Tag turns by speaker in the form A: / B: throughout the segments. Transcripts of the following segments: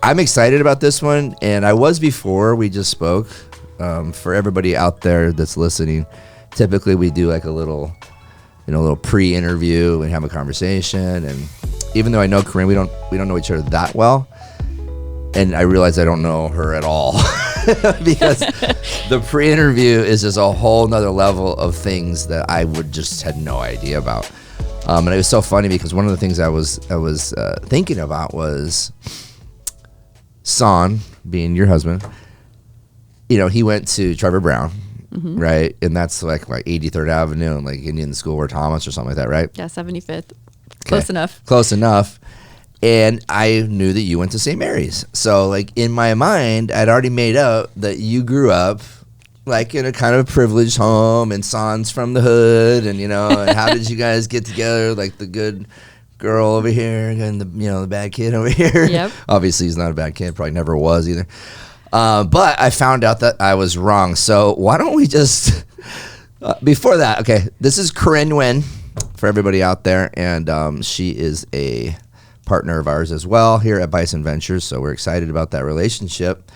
A: I'm excited about this one, and I was before we just spoke. For everybody out there that's listening, typically we do like a little pre-interview and have a conversation. And even though I know Carin, we don't know each other that well, and I realize I don't know her at all because the pre-interview is just a whole nother level of things that I would just had no idea about. And it was so funny because one of the things I was thinking about was Son, being your husband. He went to Trevor Brown, right? And that's like 83rd Avenue and like Indian School where Thomas or something like that, right?
B: Yeah, 75th. Close enough.
A: Close enough. And I knew that you went to St. Mary's. So like in my mind, I'd already made up that you grew up like in a kind of privileged home and Son's from the hood and, and how did you guys get together? Like the good girl over here and the bad kid over here.
B: Yep.
A: Obviously he's not a bad kid. Probably never was either. But I found out that I was wrong. So why don't we just, before that, okay, this is Carin Nguyen for everybody out there. And she is a partner of ours as well here at Bison Ventures. So we're excited about that relationship.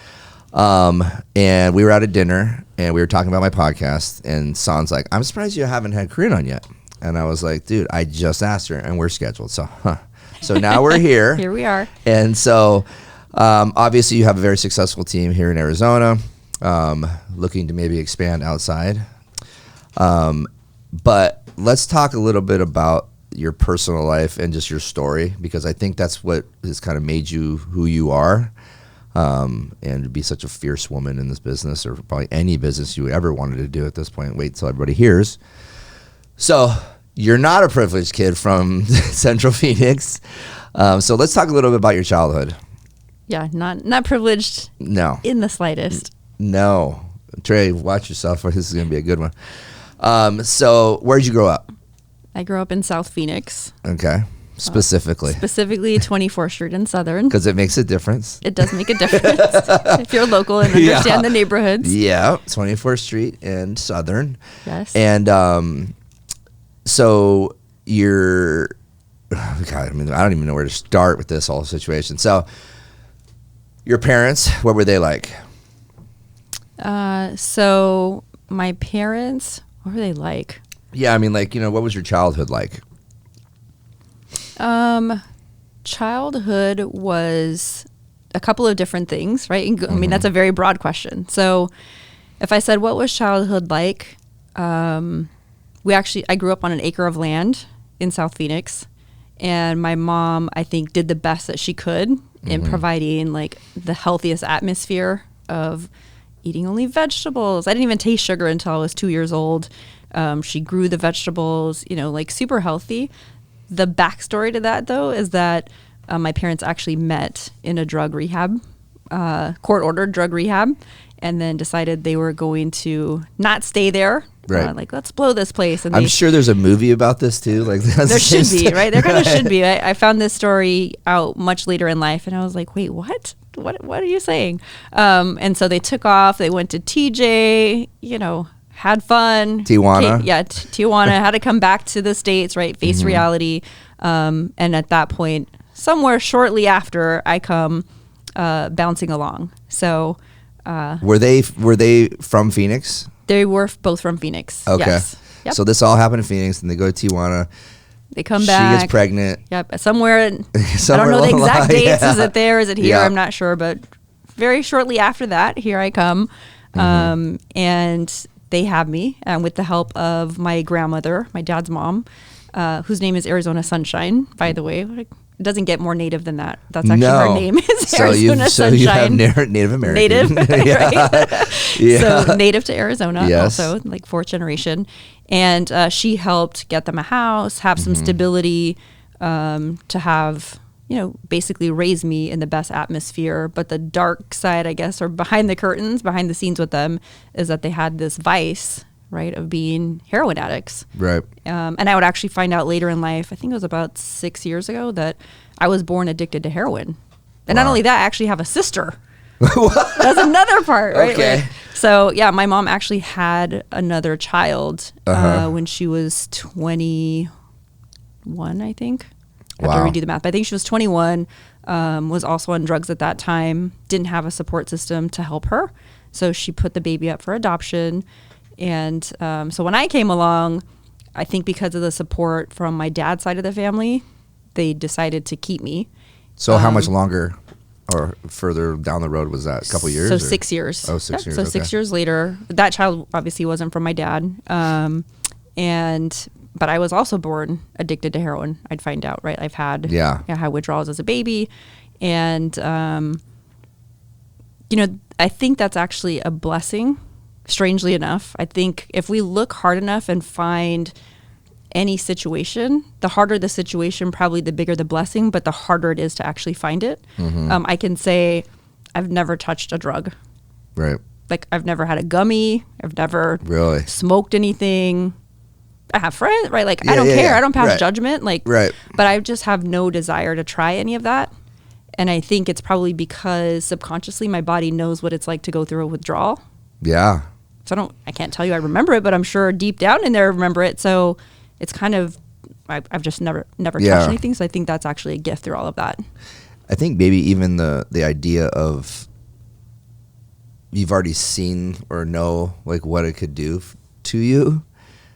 A: And we were at a dinner and we were talking about my podcast. And Son's like, I'm surprised you haven't had Carin on yet. And I was like, dude, I just asked her and we're scheduled. So, So now we're here.
B: Here we are.
A: And so... obviously you have a very successful team here in Arizona, looking to maybe expand outside. But let's talk a little bit about your personal life and just your story, because I think that's what has kind of made you who you are. And to be such a fierce woman in this business, or probably any business you ever wanted to do at this point, wait till everybody hears. So you're not a privileged kid from Central Phoenix. So let's talk a little bit about your childhood.
B: Yeah, not privileged.
A: No.
B: In the slightest.
A: No. Trey, watch yourself, or this is going to be a good one. So where'd you grow up?
B: I grew up in South Phoenix.
A: Okay. Specifically
B: 24th Street in Southern.
A: Because it makes a difference.
B: It does make a difference if you're local and understand the neighborhoods.
A: Yeah, 24th Street and Southern.
B: Yes.
A: And so you're, God, I don't even know where to start with this whole situation. So your parents, what were they like?
B: So my parents, what were they like?
A: Yeah, what was your childhood like?
B: Childhood was a couple of different things, right? That's a very broad question. So if I said, what was childhood like? I grew up on an acre of land in South Phoenix, and my mom, I think, did the best that she could in providing like the healthiest atmosphere of eating only vegetables. I didn't even taste sugar until I was 2 years old. She grew the vegetables, super healthy. The backstory to that, though, is that my parents actually met in a drug rehab, court-ordered drug rehab, and then decided they were going to not stay there.
A: Right.
B: Let's blow this place. And
A: I'm sure there's a movie about this, too.
B: There should be, right? There kind of should be. I found this story out much later in life, and I was like, wait, what? What are you saying? And so they took off. They went to TJ, had fun.
A: Tijuana.
B: Tijuana. Had to come back to the States, right? Face reality. And at that point, somewhere shortly after, I come bouncing along. So
A: were they from Phoenix?
B: They were both from Phoenix.
A: Okay.
B: Yes. Yep.
A: So this all happened in Phoenix, and they go to Tijuana.
B: They come back.
A: She gets pregnant.
B: Yep. Somewhere I don't know the exact dates. Yeah. Is it there? Is it here? Yeah. I'm not sure. But very shortly after that, here I come. And they have me with the help of my grandmother, my dad's mom, whose name is Arizona Sunshine, by the way. It doesn't get more native than that. That's actually her name is Arizona Sunshine. So you have Native American. Right? So native to Arizona, also like fourth generation. And she helped get them a house, have some stability, to have, basically raise me in the best atmosphere. But the dark side, I guess, or behind the curtains, behind the scenes with them, is that they had this vice, right, of being heroin addicts.
A: Right.
B: And I would actually find out later in life, I think it was about 6 years ago, that I was born addicted to heroin. And not only that, I actually have a sister. That's another part, right?
A: Okay.
B: So, yeah, my mom actually had another child when she was 21, I think. I have to redo the math. But I think she was 21. was also on drugs at that time, didn't have a support system to help her. So she put the baby up for adoption. And so when I came along, I think because of the support from my dad's side of the family, they decided to keep me.
A: So how much longer or further down the road was that? A couple years?
B: So 6 years.
A: Oh, 6 years.
B: So
A: okay.
B: 6 years later, that child obviously wasn't from my dad. But I was also born addicted to heroin. I'd find out, right? I had withdrawals as a baby. And, I think that's actually a blessing, strangely enough. I think if we look hard enough and find any situation, the harder the situation, probably the bigger the blessing, but the harder it is to actually find it. Mm-hmm. I can say I've never touched a drug.
A: Right.
B: Like I've never had a gummy. I've never
A: really
B: smoked anything. I have friends, right? Like I don't care. Yeah. I don't pass judgment. Like, but I just have no desire to try any of that. And I think it's probably because subconsciously my body knows what it's like to go through a withdrawal.
A: Yeah.
B: So I can't tell you I remember it, but I'm sure deep down in there I remember it. So it's kind of, I've just never touched anything. So I think that's actually a gift through all of that.
A: I think maybe even the idea of you've already seen or know like what it could do to you.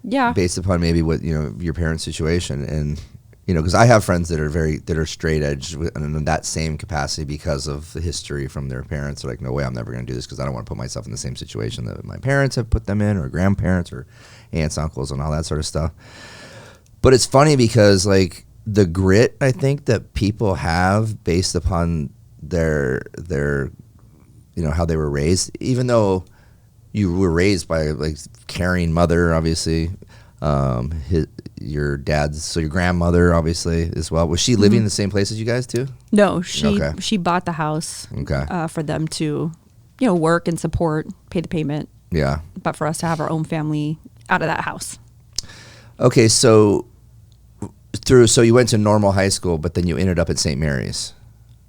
B: Yeah.
A: Based upon maybe what, your parents' situation. And, because I have friends that are straight edge in that same capacity because of the history from their parents. They're like, no way, I'm never going to do this because I don't want to put myself in the same situation that my parents have put them in, or grandparents or aunts, uncles, and all that sort of stuff. But it's funny because like the grit, I think, that people have based upon their how they were raised, even though you were raised by like caring mother, obviously, your grandmother obviously as well. Was she living in the same place as you guys too?
B: No, she bought the house for them to, work and support, pay the payment.
A: Yeah.
B: But for us to have our own family out of that house.
A: Okay, so you went to normal high school, but then you ended up at St. Mary's,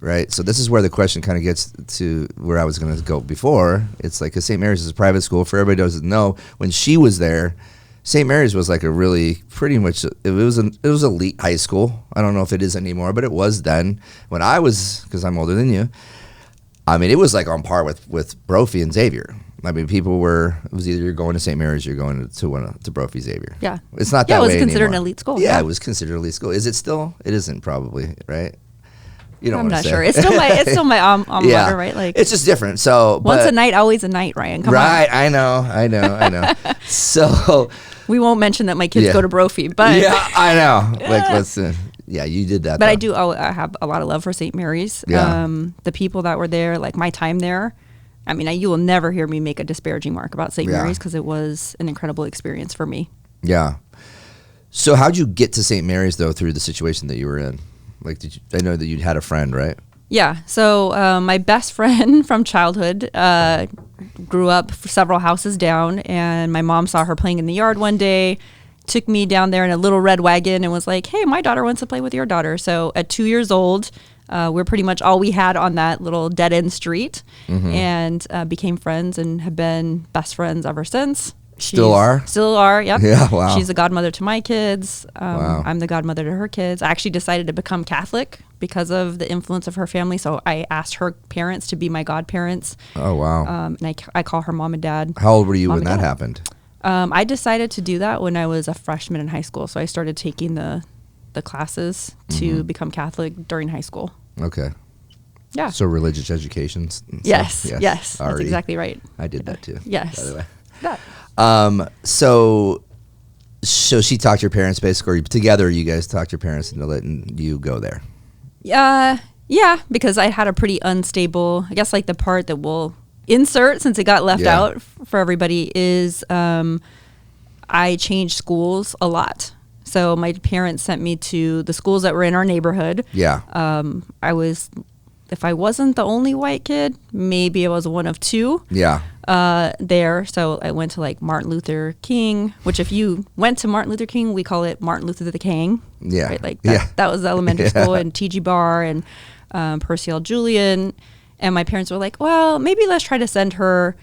A: right? So this is where the question kind of gets to where I was going to go before. It's like, 'cause St. Mary's is a private school. For everybody who doesn't know, when she was there, St. Mary's was like a really pretty much it was elite high school. I don't know if it is anymore, but it was then when I was, because I'm older than you. I mean, it was like on par with Brophy and Xavier. I mean, it was either you're going to St. Mary's or you're going to Brophy Xavier.
B: Yeah,
A: it's not that way anymore.
B: Yeah, it was considered an elite school.
A: Yeah, it was considered an elite school. Is it still? It isn't probably, right? You don't.
B: I'm not sure. It's still my alma mater, right? Like
A: it's just different. So
B: once a night, always a night, Ryan. Come on.
A: Right, I know. So.
B: We won't mention that my kids go to Brophy, but
A: yeah, I know. Like, listen, you did that.
B: But I have a lot of love for St. Mary's. Yeah. The people that were there, like my time there. I mean, you will never hear me make a disparaging mark about St. Mary's because it was an incredible experience for me. Yeah.
A: So how'd you get to St. Mary's though through the situation that you were in? Like, I know that you had a friend, right?
B: Yeah. So my best friend from childhood grew up several houses down, and my mom saw her playing in the yard one day, took me down there in a little red wagon and was like, hey, my daughter wants to play with your daughter. So at 2 years old, we're pretty much all we had on that little dead-end street, and became friends and have been best friends ever since. Still are, yep.
A: Yeah, wow.
B: She's the godmother to my kids.
A: Wow.
B: I'm the godmother to her kids. I actually decided to become Catholic because of the influence of her family. So I asked her parents to be my godparents.
A: Oh, wow.
B: And I call her mom and dad.
A: How old were you when that happened?
B: I decided to do that when I was a freshman in high school. So I started taking the classes to become Catholic during high school.
A: Okay.
B: Yeah.
A: So religious education.
B: Yes. That's exactly right.
A: I did that too.
B: Yes.
A: By the way.
B: Yeah.
A: So she talked to your parents basically, or together you guys talked to your parents into letting you go there.
B: Yeah, because I had a pretty unstable, I guess like the part that we'll insert since it got left out for everybody is I changed schools a lot. So my parents sent me to the schools that were in our neighborhood.
A: Yeah.
B: If I wasn't the only white kid, maybe I was one of two.
A: Yeah.
B: There. So I went to like Martin Luther King, which if you went to Martin Luther King, we call it Martin Luther the King.
A: Yeah.
B: Right? Like that was the elementary school, and T.G. Barr and Percy L. Julian. And my parents were like, well, maybe let's try to send her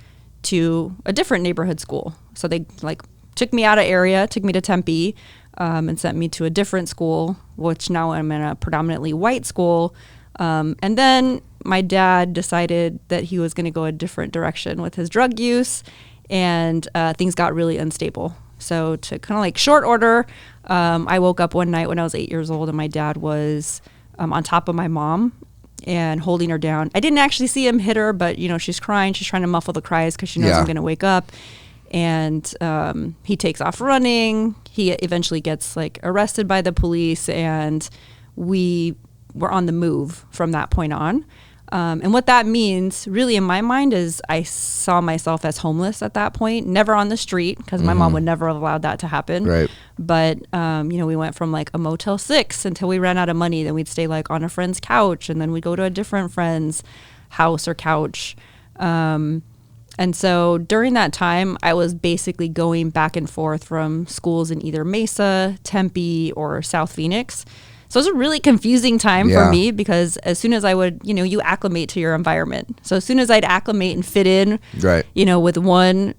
B: to a different neighborhood school. So they like took me out of area, took me to Tempe, and sent me to a different school, which now I'm in a predominantly white school. And then my dad decided that he was going to go a different direction with his drug use, and things got really unstable. So to kind of like short order, I woke up one night when I was 8 years old, and my dad was on top of my mom and holding her down. I didn't actually see him hit her, but, you know, she's crying. She's trying to muffle the cries because she knows I'm going to wake up. And he takes off running. He eventually gets like arrested by the police, and we were on the move from that point on. And what that means really in my mind is I saw myself as homeless at that point, never on the street, because my mom would never have allowed that to happen.
A: Right.
B: But, you know, we went from like a Motel 6 until we ran out of money. Then we'd stay like on a friend's couch, and then we'd go to a different friend's house or couch. And so during that time, I was basically going back and forth from schools in either Mesa, Tempe, or South Phoenix. So it was a really confusing time for me, because as soon as I would, you know, you acclimate to your environment. So as soon as I'd acclimate and fit in, you know, with one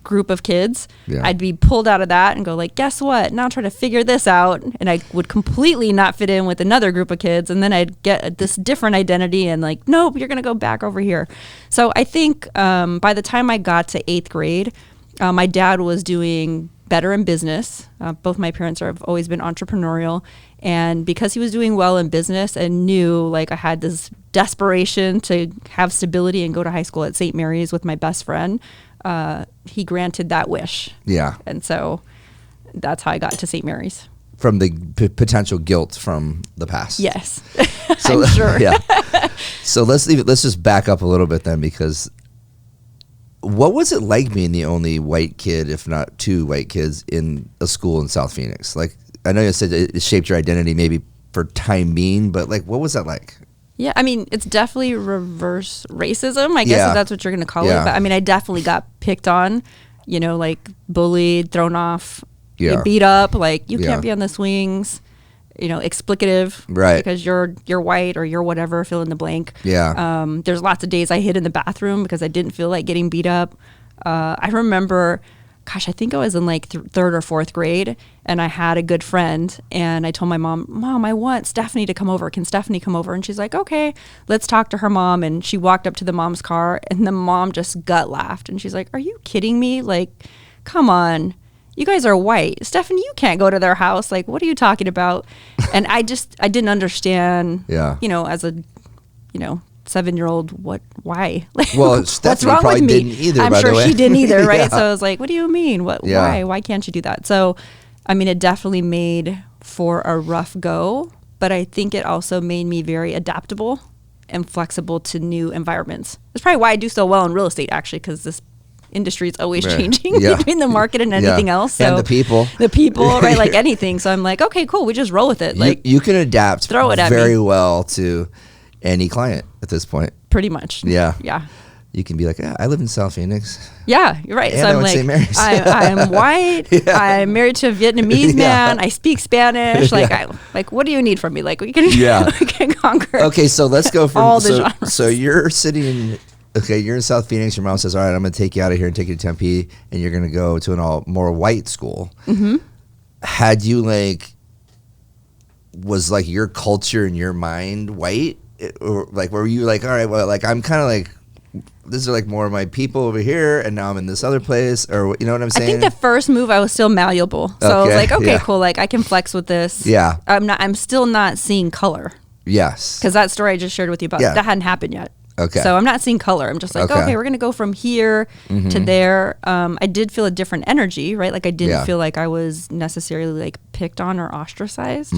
B: group of kids, I'd be pulled out of that and go like, guess what? Now try to figure this out. And I would completely not fit in with another group of kids. And then I'd get this different identity and like, nope, you're going to go back over here. So I think by the time I got to 8th grade, my dad was doing better in business. Both my parents have always been entrepreneurial. And because he was doing well in business and knew like I had this desperation to have stability and go to high school at St. Mary's with my best friend, he granted that wish. Yeah. And so that's how I got to St. Mary's.
A: From the potential guilt from the past.
B: Yes. So, I'm sure.
A: Yeah. So let's just back up a little bit then, because what was it like being the only white kid, if not two white kids, in a school in South Phoenix? Like, I know you said it shaped your identity maybe for time being, but like, what was that like?
B: Yeah, I mean, it's definitely reverse racism, I guess if that's what you're going to call it. But I mean, I definitely got picked on, you know, like bullied, thrown off, beat up, like you can't be on the swings, you know, explicative, because you're white or you're whatever, fill in the blank. There's lots of days I hid in the bathroom because I didn't feel like getting beat up. I remember, gosh, I think I was in like 3rd or 4th grade, and I had a good friend, and I told my Mom, I want Stephanie to come over. Can Stephanie come over? And she's like, okay, let's talk to her mom. And she walked up to the mom's car, and the mom just gut laughed. And she's like, are you kidding me? Like, come on. You guys are white. Stephanie, you can't go to their house. Like, what are you talking about? And I didn't understand, you know, as a, you know, 7-year-old, why? Like,
A: well, Stephanie probably didn't either,
B: I'm
A: by
B: sure
A: the way.
B: she didn't either, right? So I was like, what do you mean? Why can't you do that? So, I mean, it definitely made for a rough go, but I think it also made me very adaptable and flexible to new environments. That's probably why I do so well in real estate, actually, because this industry is always changing between the market and anything else. So
A: and the people,
B: right? Like anything. So I'm like, okay, cool. We just roll with it. Like
A: you can adapt
B: throw it at
A: very
B: me.
A: well to any client at this point.
B: Pretty much.
A: Yeah.
B: Yeah.
A: You can be like, I live in South Phoenix.
B: Yeah, you're right.
A: And
B: so
A: I
B: I'm
A: went to
B: like,
A: St. Mary's.
B: I'm white. I'm married to a Vietnamese man. I speak Spanish. Like, what do you need from me? Like, we can conquer.
A: Okay, so let's go from
B: all the genres.
A: So you're sitting. Okay, you're in South Phoenix. Your mom says, all right, I'm going to take you out of here and take you to Tempe, and you're going to go to an all more white school. Mm-hmm. Had you was like your culture in your mind white? Or like, were you like, all right, well, like I'm kind of like, this are like more of my people over here, and now I'm in this other place, or you know what I'm saying?
B: I think the first move I was still malleable, so I was like, okay, cool, like I can flex with this. Yeah, I'm still not seeing color. Yes, because that story I just shared with you about that hadn't happened yet. Okay, so I'm not seeing color. I'm just like, okay, we're gonna go from here to there. I did feel a different energy, right? Like I didn't feel like I was necessarily like picked on or ostracized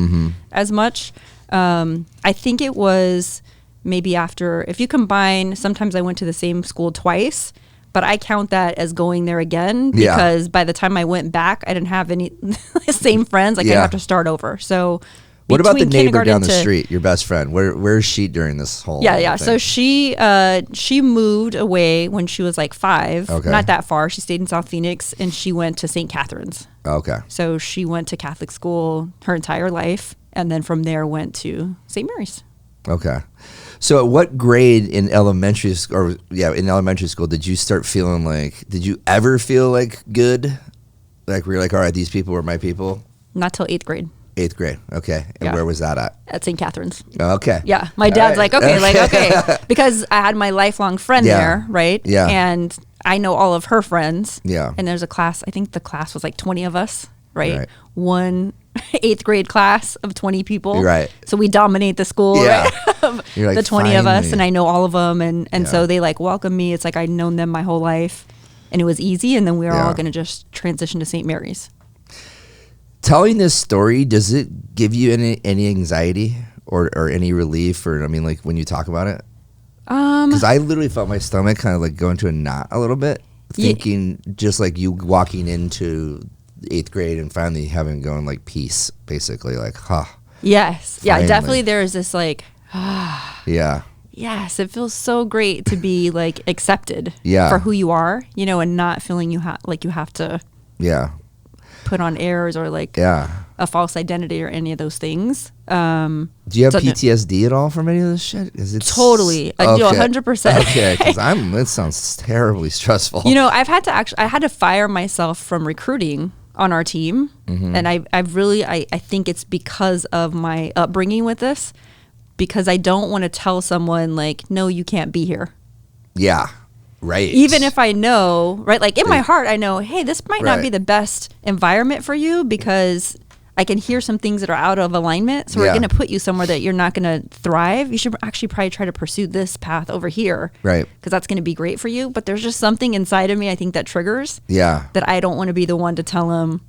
B: as much. I think it was maybe after, if you combine, sometimes I went to the same school twice, but I count that as going there again because by the time I went back, I didn't have any same friends. Like I have to start over. So
A: what about the neighbor down the street, your best friend? Where's she during this whole thing?
B: So she moved away when she was like 5, not that far. She stayed in South Phoenix, and she went to St. Catherine's. Okay. So she went to Catholic school her entire life, and then from there went to St. Mary's. Okay. So at what grade in elementary school, did you start feeling like, did you ever feel like good? Like were you like, all right, these people were my people? Not till 8th grade.
A: 8th grade. Okay. And where was that at?
B: At St. Catherine's.
A: Okay.
B: Yeah. My dad's like, okay. Because I had my lifelong friend there, right?
A: Yeah.
B: And I know all of her friends.
A: Yeah.
B: And there's a class, I think the class was like 20 of us, right? One 8th grade class of 20 people.
A: Right.
B: So we dominate the school, right?
A: You're like,
B: the 20 of us, and I know all of them. And so they like welcome me. It's like I'd known them my whole life. And it was easy. And then we were all going to just transition to St. Mary's.
A: Telling this story, does it give you any anxiety or any relief? Or, I mean, like when you talk about it? Because I literally felt my stomach kind of like go into a knot a little bit, thinking just like you walking into 8th grade and finally having going like peace, basically, like,
B: Yes.
A: Finally.
B: Yeah, definitely there's this like,
A: yeah.
B: Yes, it feels so great to be like accepted
A: Yeah.
B: for who you are, you know, and not feeling you have to put on airs or like a false identity or any of those things.
A: Do you have PTSD at all from any of this shit? Is it
B: totally? I do 100%.
A: Okay, because it sounds terribly stressful.
B: You know, I had to fire myself from recruiting on our team, and I think it's because of my upbringing with this, because I don't want to tell someone like, no, you can't be here.
A: Yeah. Right.
B: Even if I know, right, like in my heart, I know, hey, this might not be the best environment for you because I can hear some things that are out of alignment. So we're going to put you somewhere that you're not going to thrive. You should actually probably try to pursue this path over here.
A: Right.
B: Because that's going to be great for you. But there's just something inside of me, I think, that triggers.
A: Yeah.
B: That I don't want to be the one to tell them,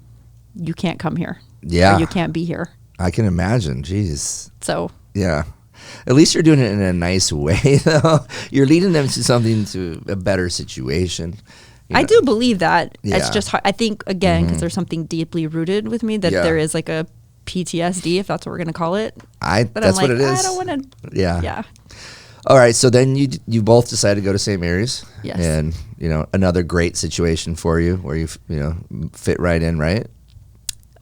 B: you can't come here.
A: Yeah.
B: Or you can't be here.
A: I can imagine. Jeez.
B: So.
A: Yeah. At least you're doing it in a nice way, though. You're leading them to a better situation.
B: I do believe that.
A: Yeah.
B: It's just hard. I think, again, because there's something deeply rooted with me, that there is like a PTSD, if that's what we're going to call it.
A: That's what it is.
B: I don't want to.
A: Yeah.
B: Yeah.
A: All right. So then you both decided to go to St. Mary's.
B: Yes.
A: And, another great situation for you where you fit right in, right?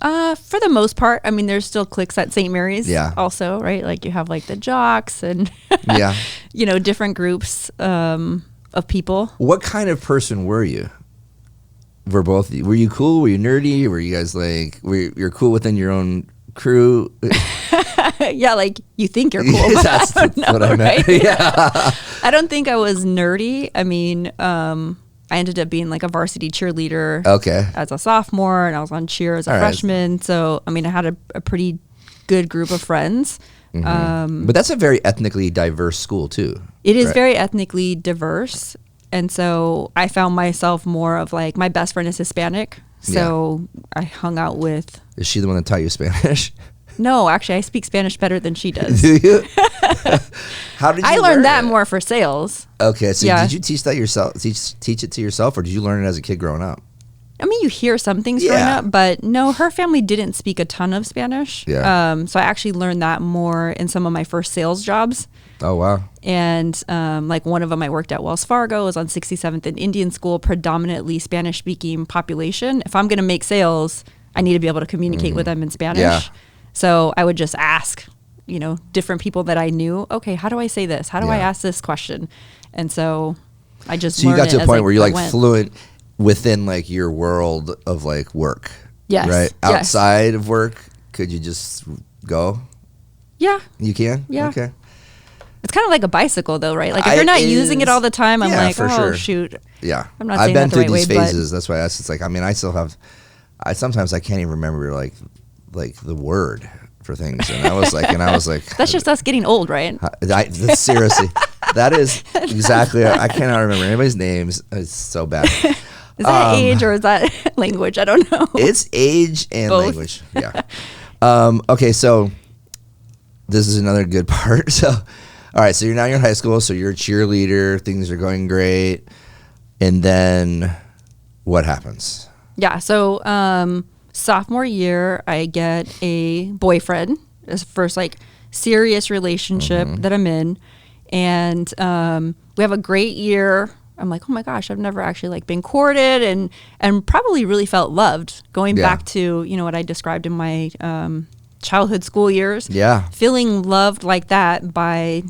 B: For the most part, I mean, there's still cliques at St. Mary's.
A: Yeah.
B: Also, right? Like you have like the jocks and, different groups of people.
A: What kind of person were you? Were you cool? Were you nerdy? Were you guys like, you're cool within your own crew?
B: Yeah, like you think you're cool. But
A: That's
B: I don't know,
A: what I meant.
B: right?
A: Yeah.
B: I don't think I was nerdy. I mean, I ended up being like a varsity cheerleader as a sophomore, and I was on cheer as a freshman. Right. So, I mean, I had a pretty good group of friends.
A: But that's a very ethnically diverse school, too.
B: It is very ethnically diverse. And so I found myself more of like, my best friend is Hispanic. So I hung out with.
A: Is she the one that taught you Spanish?
B: No, actually, I speak Spanish better than she does.
A: Do you? How did you
B: I learned that
A: it?
B: more for sales.
A: Okay, so did you teach that yourself? Teach it to yourself, or did you learn it as a kid growing up?
B: I mean, you hear some things growing up, but no, her family didn't speak a ton of Spanish.
A: Yeah.
B: So I actually learned that more in some of my first sales jobs.
A: Oh, wow.
B: And like one of them, I worked at Wells Fargo, was on 67th and Indian School, predominantly Spanish-speaking population. If I'm going to make sales, I need to be able to communicate with them in Spanish.
A: Yeah.
B: So I would just ask, different people that I knew, okay, how do I say this? How do I ask this question? And so I just
A: So you got to a point where you're like
B: went.
A: fluent within like your world of like work.
B: Yes.
A: Right?
B: Yes.
A: Outside of work, could you just go?
B: Yeah.
A: You can?
B: Yeah.
A: Okay.
B: It's kind of like a bicycle though, right? Like if you're not using it all the time, I'm like, shoot.
A: Yeah.
B: I'm not
A: I've
B: saying
A: been
B: that the
A: through
B: right
A: these
B: way,
A: phases. That's why I asked. It's like, I mean, sometimes I can't even remember like the word for things. And I was like,
B: that's just us getting old, right?
A: Seriously, that is exactly. I cannot remember anybody's names. It's so bad.
B: Is that age or is that language? I don't know.
A: It's age and
B: Both.
A: language. Yeah. Okay, so this is another good part. So, all right, so you're in high school, so you're a cheerleader. Things are going great, and then what happens?
B: Yeah. So sophomore year, I get a boyfriend. It's the first like serious relationship that I'm in, and we have a great year. I'm like, oh my gosh, I've never actually like been courted and probably really felt loved going back to, what I described in my childhood school years. Yeah. Feeling loved like that by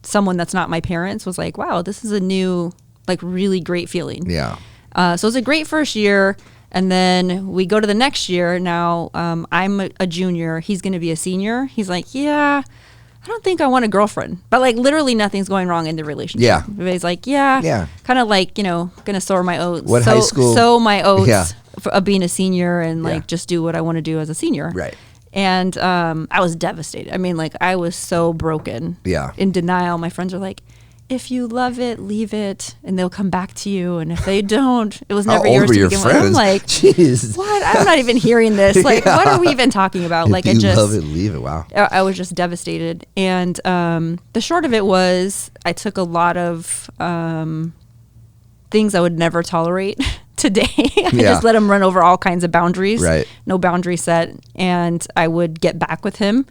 B: someone that's not my parents was like, wow, this is a new, like really great feeling.
A: Yeah.
B: So it was a great first year. And then we go to the next year. Now I'm a junior. He's going to be a senior. He's like, yeah, I don't think I want a girlfriend. But like literally nothing's going wrong in the relationship.
A: Yeah.
B: He's like, yeah. Kind of like, going to sow my oats.
A: What high school?
B: Sow my oats of being a senior and like just do what I want to do as a senior.
A: Right.
B: And I was devastated. I mean, like I was so broken.
A: Yeah.
B: In denial. My friends are like, if you love it, leave it, and they'll come back to you. And if they don't, it was never yours to begin with. I'm like,
A: jeez.
B: What? I'm not even hearing this. Like, what are we even talking about?
A: If
B: like,
A: you
B: I just
A: love it, leave it. Wow.
B: I was just devastated. And the short of it was, I took a lot of things I would never tolerate today. I just let him run over all kinds of boundaries.
A: Right.
B: No boundary set, and I would get back with him.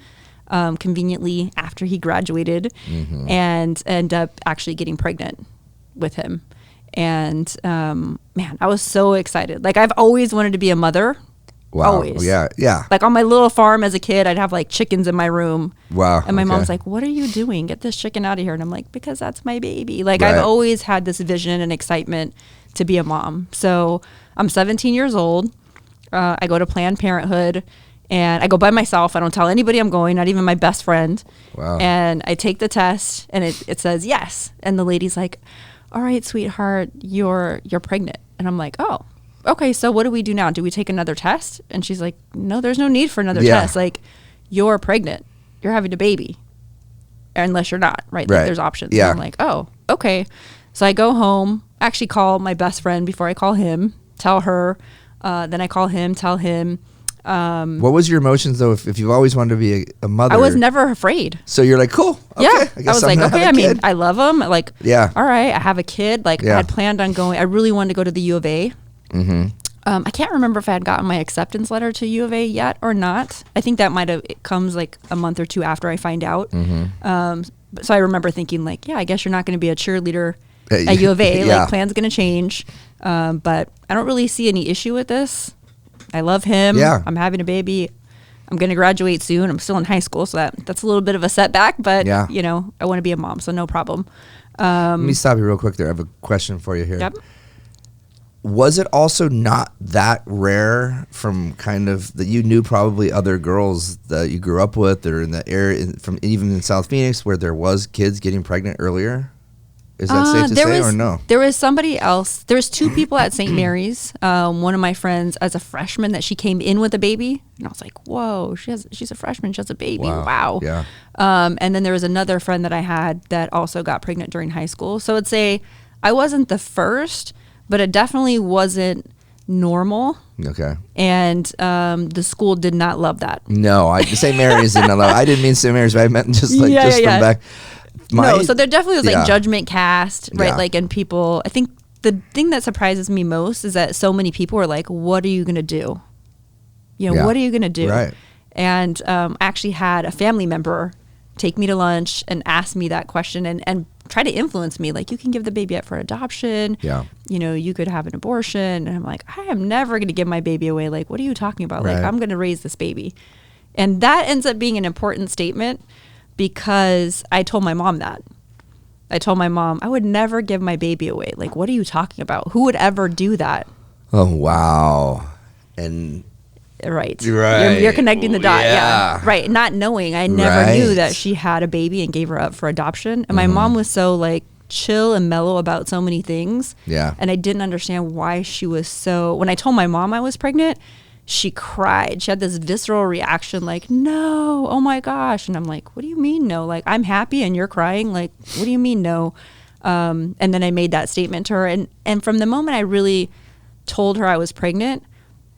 B: Conveniently after he graduated and end up actually getting pregnant with him. And man, I was so excited. Like I've always wanted to be a mother.
A: Wow.
B: Always.
A: Yeah.
B: Like on my little farm as a kid, I'd have like chickens in my room.
A: Wow.
B: And my mom's like, what are you doing? Get this chicken out of here. And I'm like, because that's my baby. Like I've always had this vision and excitement to be a mom. So I'm 17 years old. I go to Planned Parenthood. And I go by myself. I don't tell anybody I'm going, not even my best friend.
A: Wow.
B: And I take the test, and it says yes. And the lady's like, all right, sweetheart, you're pregnant. And I'm like, oh, okay, so what do we do now? Do we take another test? And she's like, no, there's no need for another test. Like, you're pregnant. You're having a baby. Unless you're not, right? Like, there's options.
A: Yeah.
B: And I'm like, oh, okay. So I go home, actually call my best friend before I call him, tell her. Then I call him, tell him.
A: What was your emotions though? If you've always wanted to be a mother,
B: I was never afraid.
A: So you're like, cool. Okay,
B: yeah,
A: I
B: was like, okay. I mean, I love him. Like,
A: yeah.
B: All right, I have a kid. Like, I had planned on going. I really wanted to go to the U of A. I can't remember if I had gotten my acceptance letter to U of A yet or not. I think that it comes like a month or two after I find out. So I remember thinking like, yeah, I guess you're not going to be a cheerleader at U of A. Like, plan's going to change. But I don't really see any issue with this. I love him.
A: Yeah.
B: I'm having a baby. I'm going to graduate soon. I'm still in high school, so that's a little bit of a setback, but I want to be a mom, so no problem.
A: Let me stop you real quick there. I have a question for you here.
B: Yep.
A: Was it also not that rare from kind of that you knew probably other girls that you grew up with or in the area from even in South Phoenix where there was kids getting pregnant earlier? Is that safe to say or no?
B: There was somebody else. There was two people at St. Mary's. One of my friends as a freshman that she came in with a baby. And I was like, whoa, she's a freshman. She has a baby. Wow.
A: Yeah.
B: And then there was another friend that I had that also got pregnant during high school. So I'd say I wasn't the first, but it definitely wasn't normal.
A: Okay.
B: And the school did not love that.
A: No, St. Mary's didn't love it. I didn't mean St. Mary's, but I meant just from back.
B: No, so there definitely was like judgment cast, right? Yeah. Like, and people, I think the thing that surprises me most is that so many people are like, what are you going to do? What are you going to do?
A: Right.
B: And I actually had a family member take me to lunch and ask me that question and try to influence me. Like, you can give the baby up for adoption.
A: Yeah.
B: You could have an abortion. And I'm like, I am never going to give my baby away. Like, what are you talking about? Right. Like, I'm going to raise this baby. And that ends up being an important statement. Because I told my mom that. I told my mom, I would never give my baby away. Like, what are you talking about? Who would ever do that?
A: Oh, wow. And
B: Right. You're connecting the dot. Yeah. Right. Not knowing. I never knew that she had a baby and gave her up for adoption. And my mom was so like chill and mellow about so many things.
A: Yeah.
B: And I didn't understand why she was so, when I told my mom I was pregnant, she cried. She had this visceral reaction like, no, oh my gosh. And I'm like, what do you mean no? Like, I'm happy and you're crying. Like, what do you mean no? And then I made that statement to her. And from the moment I really told her I was pregnant,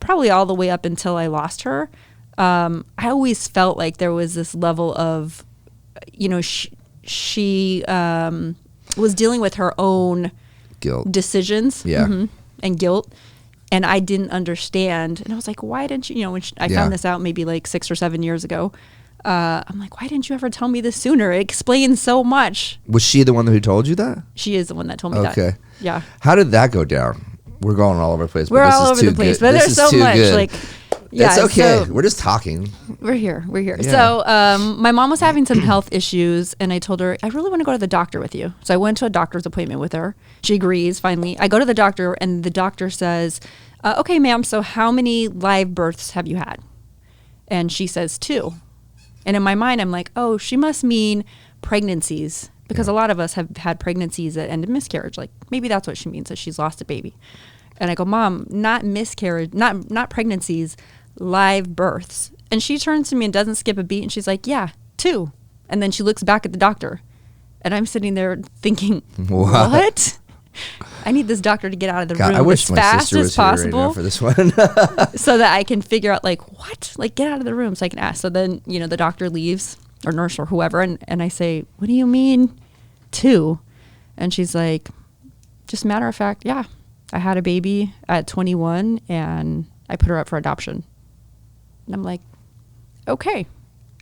B: probably all the way up until I lost her, I always felt like there was this level of, she was dealing with her own
A: guilt
B: decisions and guilt. And I didn't understand. And I was like, why didn't you, when I found this out maybe like 6 or 7 years ago, I'm like, why didn't you ever tell me this sooner? It explains so much.
A: Was she the one who told you that?
B: She is the one that told me that.
A: Okay.
B: Yeah.
A: How did that go down? We're going all over the place.
B: We're all over the place, but there's so much. Like,
A: yeah, it's okay. So we're just talking.
B: We're here. Yeah. So my mom was having some health issues, and I told her, I really want to go to the doctor with you. So I went to a doctor's appointment with her. She agrees, finally. I go to the doctor, and the doctor says, Okay, ma'am, so how many live births have you had? And she says 2. And in my mind, I'm like, oh, she must mean pregnancies, because a lot of us have had pregnancies that end in miscarriage. Like, maybe that's what she means, that she's lost a baby. And I go, Mom, not miscarriage, not pregnancies, live births. And she turns to me and doesn't skip a beat, and she's like, yeah, 2. And then she looks back at the doctor. And I'm sitting there thinking, what? I need this doctor to get out of the room as fast as possible
A: right for this one.
B: so that I can figure out, like, what? Like, get out of the room so I can ask. So then, the doctor leaves, or nurse or whoever, and I say, what do you mean 2? And she's like, just matter of fact, yeah, I had a baby at 21 and I put her up for adoption. And I'm like, okay.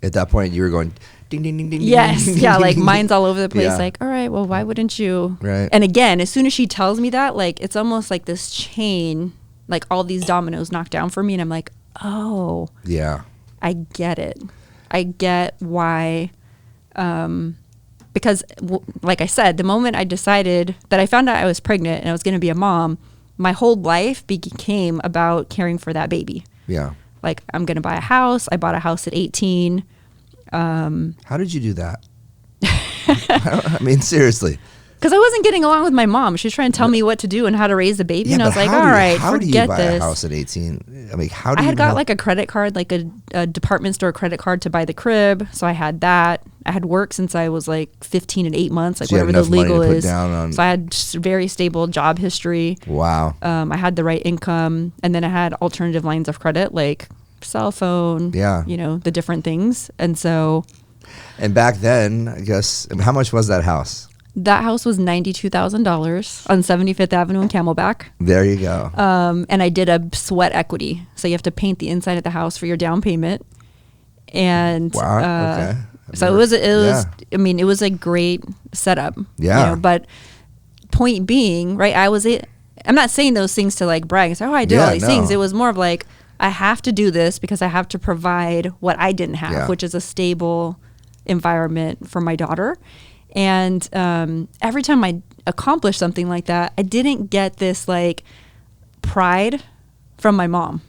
A: At that point, you were going, ding, ding, ding, ding.
B: Yes.
A: Ding,
B: Yeah.
A: ding,
B: Like
A: ding.
B: mine's all over the place.
A: Yeah.
B: Like, all right, well, why wouldn't you?
A: Right.
B: And again, as soon as she tells me that, like, it's almost like this chain, like all these dominoes knocked down for me. And I'm like, oh,
A: yeah,
B: I get it. I get why. Because like I said, the moment I decided that I found out I was pregnant and I was going to be a mom, my whole life became about caring for that baby.
A: yeah.
B: Like, I'm going to buy a house. I bought a house at 18.
A: How did you do that? I mean, seriously.
B: Because I wasn't getting along with my mom. She was trying to tell me what to do and how to raise the baby. And I was like, all right,
A: how
B: forget
A: do you buy
B: this.
A: a house at 18? I mean, how do
B: I
A: you
B: had got like a credit card, like a department store credit card to buy the crib. So I had that. I had worked since I was like 15 and 8 months, like
A: So you had
B: whatever the
A: enough money
B: legal
A: to put
B: is.
A: down on-
B: So I had just very stable job history.
A: Wow.
B: I had the right income. And then I had alternative lines of credit, like cell phone,
A: Yeah.
B: the different things. And so
A: And back then, I guess, how much was that house?
B: that house was $92,000 on 75th Avenue in Camelback.
A: There you go.
B: And I did a sweat equity. So you have to paint the inside of the house for your down payment. And
A: Wow. Okay.
B: so it was, I mean, it was a great setup.
A: Yeah.
B: But point being, right, I'm not saying those things to like brag and say, oh, I did all these things. It was more of like, I have to do this because I have to provide what I didn't have, which is a stable environment for my daughter. And every time I accomplished something like that, I didn't get this like pride from my mom.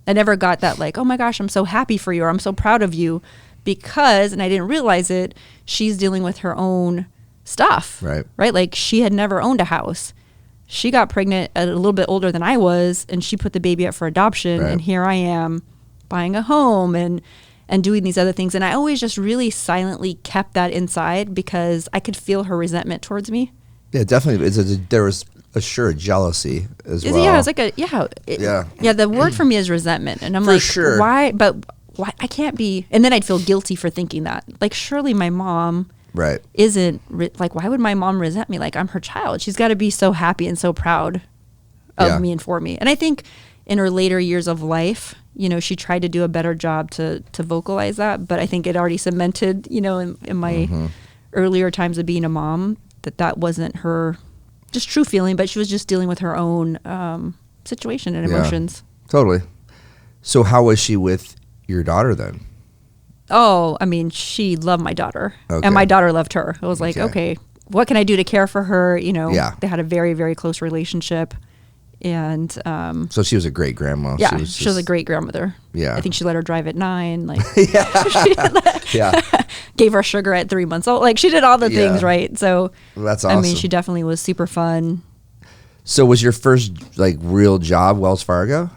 B: I never got that like, oh my gosh, I'm so happy for you, or I'm so proud of you, because, and I didn't realize it, she's dealing with her own stuff.
A: Right.
B: Right? Like, she had never owned a house. She got pregnant a little bit older than I was, and she put the baby up for adoption.
A: Right.
B: And here I am buying a home and doing these other things. And I always just really silently kept that inside because I could feel her resentment towards me.
A: Yeah, definitely. There was a sure jealousy as well.
B: Yeah, it's like yeah, the word for me is resentment. And I'm
A: For
B: like,
A: sure.
B: why? But why? I can't be. And then I'd feel guilty for thinking that. Like, surely my mom
A: Right.
B: isn't, like, why would my mom resent me? Like, I'm her child. She's got to be so happy and so proud of me and for me. And I think in her later years of life, she tried to do a better job to vocalize that. But I think it already cemented, in my earlier times of being a mom, that wasn't her just true feeling, but she was just dealing with her own situation and emotions.
A: Totally. So how was she with your daughter then?
B: Oh, I mean, she loved my daughter,
A: Okay.
B: and my daughter loved her. I was like, okay, what can I do to care for her? They had a very, very close relationship. And
A: so she was a great grandma.
B: Yeah, she was a great grandmother.
A: Yeah.
B: I think she let her drive at 9. Like,
A: Yeah.
B: gave her sugar at 3 months old. Like, she did all the things right. So
A: That's awesome.
B: I mean, she definitely was super fun.
A: So was your first like real job Wells Fargo?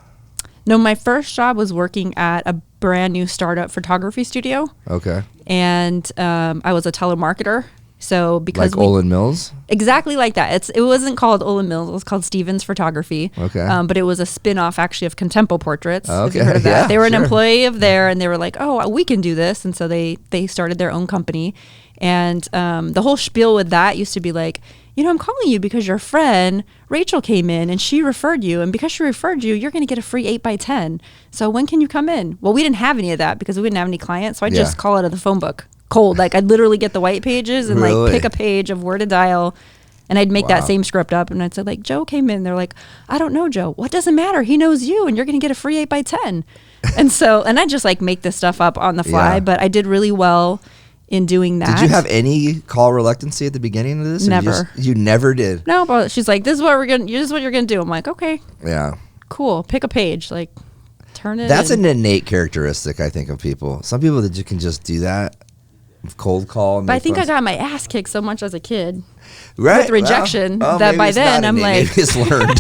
B: No, my first job was working at a brand new startup photography studio.
A: Okay.
B: And I was a telemarketer. So because
A: like Olin Mills?
B: Exactly like that. It wasn't called Olin Mills. It was called Stevens Photography.
A: Okay.
B: But it was a spin-off actually of Contempo Portraits.
A: Okay.
B: If you heard of that.
A: Yeah,
B: they were an
A: sure.
B: employee of there, and they were like, oh, we can do this. And so they started their own company. And the whole spiel with that used to be like, I'm calling you because your friend Rachel came in and she referred you. And because she referred you, you're going to get a free 8x10. So when can you come in? Well, we didn't have any of that because we didn't have any clients. So I just call it out of the phone book. Cold. Like, I'd literally get the white pages and like pick a page of where to dial, and I'd make that same script up, and I'd say like, Joe came in. They're like, I don't know, Joe. What doesn't matter? He knows you, and you're going to get a free 8x10. And I just like make this stuff up on the fly, but I did really well in doing that.
A: Did you have any call reluctancy at the beginning of this?
B: Never.
A: You never did.
B: No, but she's like, this is what you're going to do. I'm like, okay.
A: Yeah.
B: cool. Pick a page, like turn it.
A: That's an innate characteristic, I think, of people. Some people that you can just do that, cold call.
B: But I think I got my ass kicked so much as a kid.
A: Right.
B: With rejection, that by then I'm like,
A: maybe it's learned.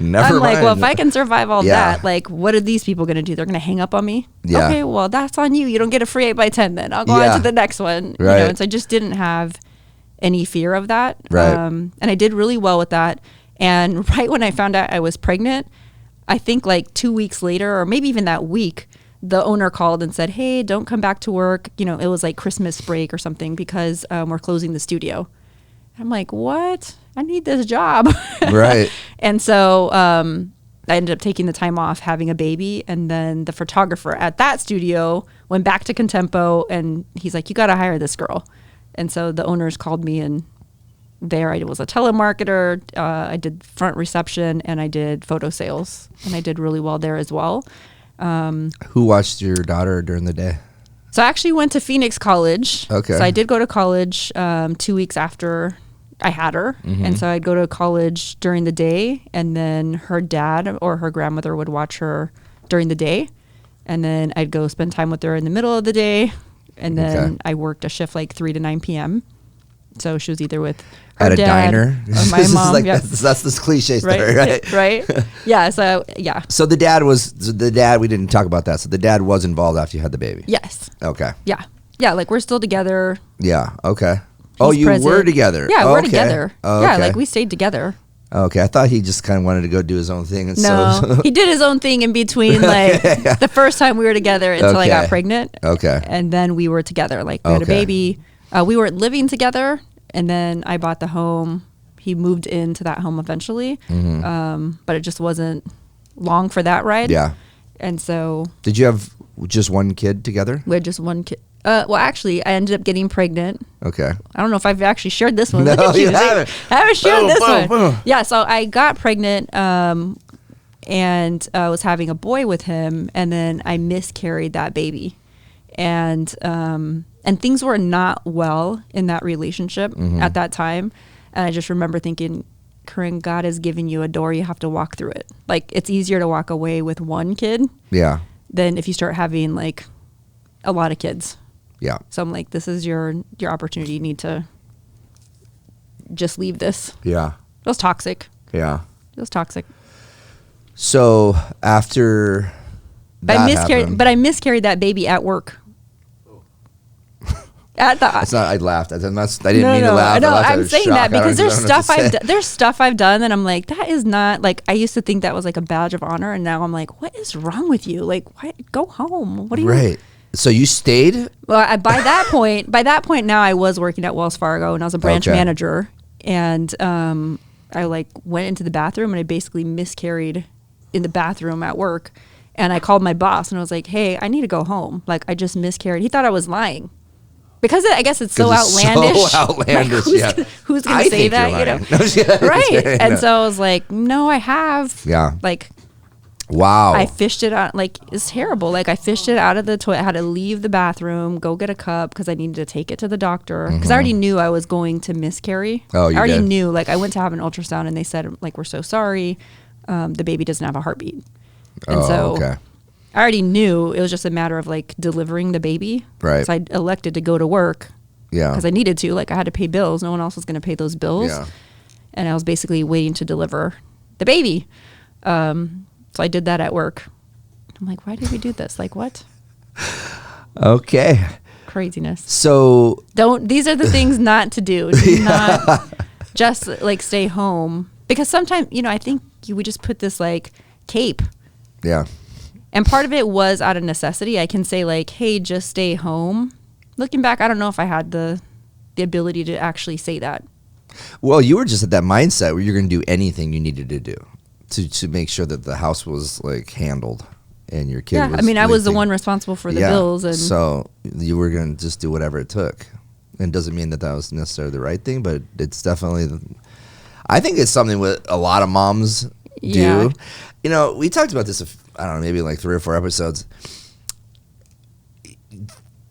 A: Never
B: I'm like,
A: mind.
B: well, if I can survive all that, like, what are these people going to do? They're going to hang up on me?
A: Yeah.
B: Okay, well, that's on you. You don't get a free 8x10 then. I'll go on to the next one.
A: Right.
B: And so I just didn't have any fear of that.
A: Right.
B: And I did really well with that. And right when I found out I was pregnant, I think like 2 weeks later, or maybe even that week, the owner called and said, hey, don't come back to work. You know, it was like Christmas break or something because we're closing the studio. I'm like, what? I need this job.
A: Right.
B: And so I ended up taking the time off, having a baby. And then the photographer at that studio went back to Contempo and he's like, you got to hire this girl. And so the owners called me, and there I was a telemarketer. I did front reception and I did photo sales, and I did really well there as well.
A: Who watched your daughter during the day?
B: So I actually went to Phoenix College.
A: Okay.
B: So I did go to college 2 weeks after I had her.
A: Mm-hmm.
B: And so I'd go to college during the day, and then her dad or her grandmother would watch her during the day. And then I'd go spend time with her in the middle of the day. And then I worked a shift like 3 to 9 p.m. So she was either with her
A: at a
B: dad
A: diner
B: or my mom.
A: Like,
B: yeah.
A: that's this cliche story, right?
B: Right. Yeah. So yeah.
A: So the dad, we didn't talk about that. So the dad was involved after you had the baby.
B: Yes.
A: Okay.
B: Yeah. Yeah. Like we're still together.
A: Yeah. Okay.
B: He's
A: You
B: present.
A: were together.
B: Yeah,
A: Oh,
B: we're
A: okay.
B: together.
A: Oh,
B: Yeah,
A: okay.
B: like we stayed together.
A: Okay. I thought he just kind of wanted to go do his own thing. And
B: No, he did his own thing in between, like the first time we were together until I got pregnant.
A: Okay.
B: And then we were together. Like we had a baby. We weren't living together, and then I bought the home. He moved into that home eventually, but it just wasn't long for that ride.
A: Yeah.
B: And so
A: Did you have just one kid together?
B: we had just one kid. Well, actually, I ended up getting pregnant.
A: Okay.
B: I don't know if I've actually shared this one.
A: No,
B: Look at
A: you haven't.
B: I haven't shared this one.
A: Boom.
B: Yeah, so I got pregnant and was having a boy with him, and then I miscarried that baby. And things were not well in that relationship at that time. And I just remember thinking, Carin, God has given you a door, you have to walk through it. Like, it's easier to walk away with one kid
A: Yeah.
B: than if you start having like a lot of kids.
A: Yeah.
B: So I'm like, this is your opportunity. You need to just leave this.
A: Yeah.
B: It was toxic.
A: Yeah.
B: It was toxic.
A: So after
B: But
A: happened,
B: I miscarried that baby at work. At the
A: it's not. I laughed. I didn't mean to laugh.
B: No,
A: I laughed out
B: I'm
A: of
B: saying
A: shock.
B: that because
A: I
B: there's
A: don't know what
B: stuff
A: to say.
B: there's stuff I've done that I'm like, that is not like, I used to think that was like a badge of honor, and now I'm like, what is wrong with you? Like, what? Go home. What are you?
A: Right. So you stayed?
B: Well, by that point now I was working at Wells Fargo, and I was a branch
A: Okay.
B: manager, and I like went into the bathroom and I basically miscarried in the bathroom at work, and I called my boss and I was like, hey, I need to go home. Like, I just miscarried. He thought I was lying. Because I guess it's so
A: 'Cause it's
B: outlandish.
A: so outlandish,
B: Like,
A: yeah.
B: who's going
A: I
B: to say
A: think
B: that?
A: you're
B: You know,
A: lying.
B: right? And so I was like, no, I have.
A: Yeah.
B: Like,
A: Wow.
B: I fished it out. Like, it's terrible. Like, I fished it out of the toilet. I had to leave the bathroom, go get a cup because I needed to take it to the doctor. Because I already knew I was going to miscarry.
A: Oh, you
B: I already
A: did?
B: knew. Like, I went to have an ultrasound and they said, like, we're so sorry. The baby doesn't have a heartbeat. And so
A: okay.
B: I already knew it was just a matter of like delivering the baby.
A: Right.
B: So I elected to go to work
A: Yeah.
B: because I needed to. Like, I had to pay bills. No one else was going to pay those bills.
A: Yeah.
B: And I was basically waiting to deliver the baby. So I did that at work. I'm like, why did we do this? Like, what?
A: Okay.
B: Craziness.
A: So
B: These are the things not to do. Do not just like stay home. Because sometimes, I think we just put this like cape.
A: yeah.
B: And part of it was out of necessity. I can say like, hey, just stay home. Looking back, I don't know if I had the ability to actually say that.
A: Well, you were just at that mindset where you're going to do anything you needed to do to make sure that the house was like handled and your kid was.
B: I mean, I was the
A: living.
B: one responsible for the bills. And
A: so you were going to just do whatever it took. And it doesn't mean that was necessarily the right thing, but it's definitely, I think it's something what a lot of moms
B: Yeah.
A: do. We talked about this, I don't know, maybe like 3 or 4 episodes.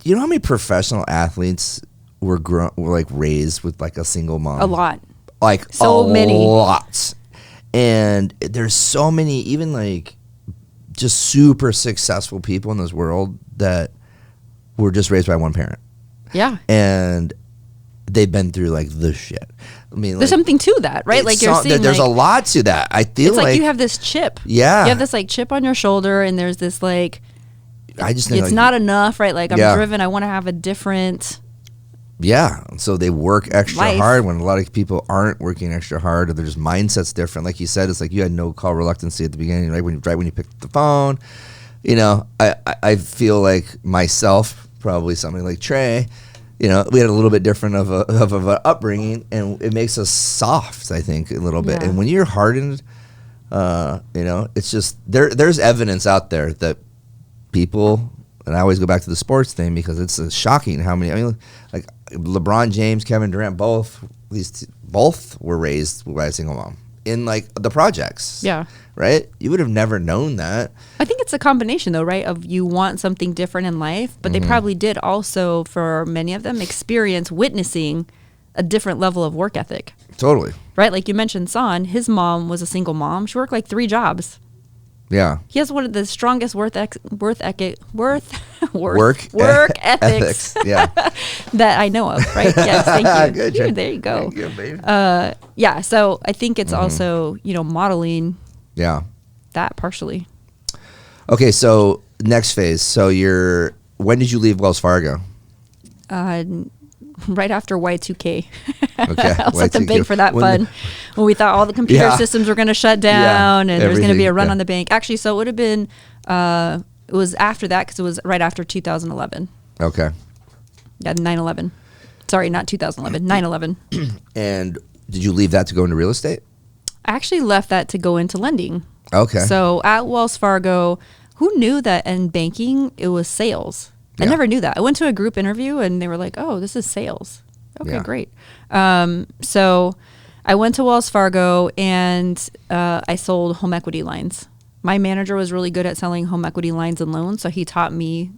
A: You know how many professional athletes were like raised with like a single mom?
B: a lot.
A: Like
B: So
A: a
B: many.
A: lot. And there's so many, even like just super successful people in this world that were just raised by one parent.
B: Yeah.
A: And they've been through like the shit. I mean,
B: there's something to that, right? Like you're seeing,
A: there's a lot to that. I feel
B: it's like you have this chip.
A: Yeah.
B: You have this like chip on your shoulder, and there's this like,
A: I just think
B: it's
A: like,
B: not enough, right? Like I'm driven. I want to have a different.
A: Yeah. So they work extra
B: life.
A: hard when a lot of people aren't working extra hard, or their just mindset's different. Like you said, it's like you had no call reluctancy at the beginning, right when you picked up the phone. You know, I feel like myself, probably somebody like Trey, you know, we had a little bit different of an upbringing, and it makes us soft, I think, a little bit.
B: Yeah.
A: And when you're hardened, you know, it's just there's evidence out there that people, and I always go back to the sports thing because it's shocking how many. I mean, like LeBron James, Kevin Durant, both were raised by a single mom in like the projects.
B: Yeah.
A: Right? You would have never known that.
B: I think it's a combination though, right? Of you want something different in life, but they probably did also, for many of them, experience witnessing a different level of work ethic.
A: Totally.
B: Right? Like you mentioned Son, his mom was a single mom. She worked like 3 jobs.
A: Yeah.
B: He has one of the strongest work ethics
A: Yeah.
B: that I know of, right? Yes, thank you.
A: Good,
B: There you go.
A: Thank you, baby.
B: Yeah, so I think it's also, you know, modeling that partially.
A: Okay, so next phase. So when did you leave Wells Fargo?
B: Right after Y2K.
A: Okay.
B: I was at the bank for that fun. When we thought all the computer systems were going to shut down and there was going to be a run on the bank. Actually, so it would have been, it was after that because it was right after 2011.
A: Okay.
B: Yeah, 9/11. Sorry, not 2011, 9/11.
A: And did you leave that to go into real estate?
B: I actually left that to go into lending.
A: Okay.
B: So at Wells Fargo, who knew that in banking it was sales? I never knew that. I went to a group interview and they were like, "Oh, this is sales." Okay, great. So I went to Wells Fargo and I sold home equity lines. My manager was really good at selling home equity lines and loans, so he taught me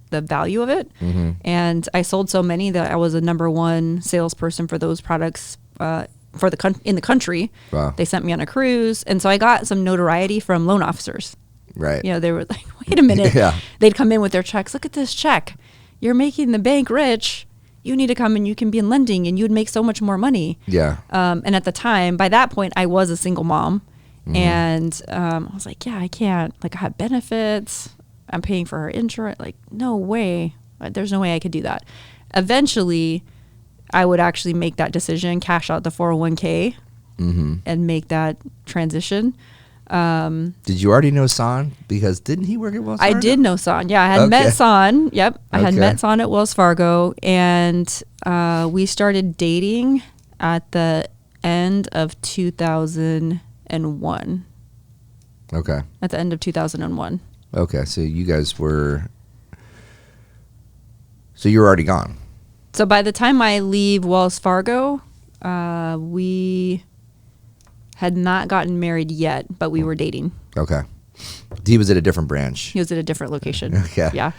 B: the value of it. Mm-hmm. And I sold so many that I was a number 1 salesperson for those products in the country.
A: Wow.
B: They sent me on a cruise, and so I got some notoriety from loan officers.
A: Right.
B: You know, they were like, wait a minute.
A: Yeah.
B: They'd come in with their checks. Look at this check. You're making the bank rich. You need to come and you can be in lending and you would make so much more money.
A: Yeah.
B: And at the time, by that point, I was a single mom. Mm-hmm. And I was like, yeah, I can't. Like, I have benefits. I'm paying for her insurance. Like, no way. There's no way I could do that. Eventually, I would actually make that decision, cash out the 401k and make that transition.
A: Did you already know Son? Because didn't he work at Wells Fargo?
B: I did know Son. Yeah, I had met Son. Yep. I had met Son at Wells Fargo. And we started dating at the end of 2001.
A: Okay.
B: At the end of 2001.
A: Okay. So you guys were... So you were already gone.
B: So by the time I leave Wells Fargo, we had not gotten married yet, but we were dating.
A: Okay. He was at a different branch.
B: He was at a different location.
A: Okay.
B: Yeah.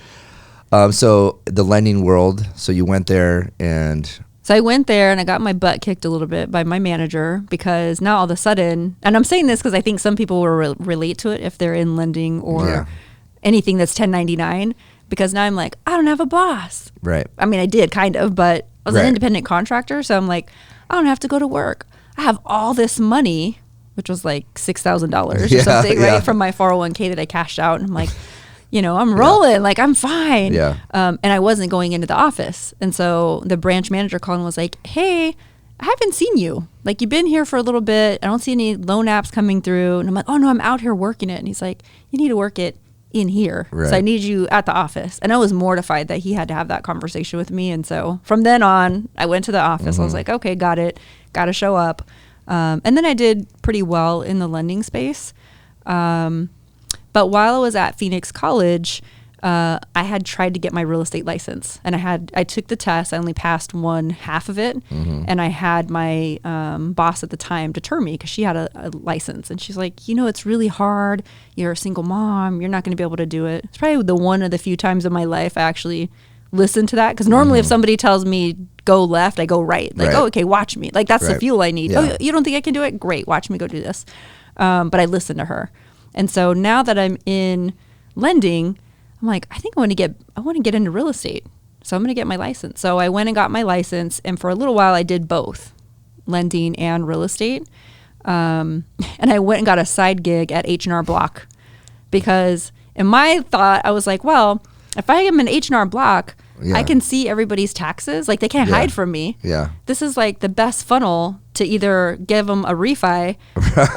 A: So the lending world, so you went there and...
B: So I went there and I got my butt kicked a little bit by my manager because now all of a sudden, and I'm saying this because I think some people will relate to it if they're in lending or anything that's 1099, because now I'm like, I don't have a boss.
A: Right.
B: I mean, I did kind of, but I was an independent contractor. So I'm like, I don't have to go to work. I have all this money, which was like $6,000 or something, right? From my 401k that I cashed out. And I'm like, you know, I'm rolling, like I'm fine.
A: Yeah.
B: And I wasn't going into the office. And so the branch manager called and was like, hey, I haven't seen you. Like, you've been here for a little bit. I don't see any loan apps coming through. And I'm like, oh no, I'm out here working it. And he's like, you need to work it in here.
A: Right.
B: So I need you at the office. And I was mortified that he had to have that conversation with me. And so from then on, I went to the office. I was like, okay, got it. Got to show up. And then I did pretty well in the lending space. But while I was at Phoenix College, I had tried to get my real estate license, and I took the test. I only passed one half of it, and I had my boss at the time deter me because she had a license, and she's like, you know, it's really hard. You're a single mom. You're not going to be able to do it. It's probably one of the few times in my life I actually listen to that. Because normally if somebody tells me go left, I go right. Like, oh, okay, watch me. Like, that's the fuel I need. Oh, you don't think I can do it? Great. Watch me go do this. But I listen to her. And so now that I'm in lending, I'm like, I think I want to get into real estate. So I'm going to get my license. So I went and got my license. And for a little while, I did both lending and real estate. And I went and got a side gig at H&R Block, because in my thought, I was like, well, if I am an H&R Block, I can see everybody's taxes. Like, they can't hide from me.
A: Yeah.
B: This is like the best funnel to either give them a refi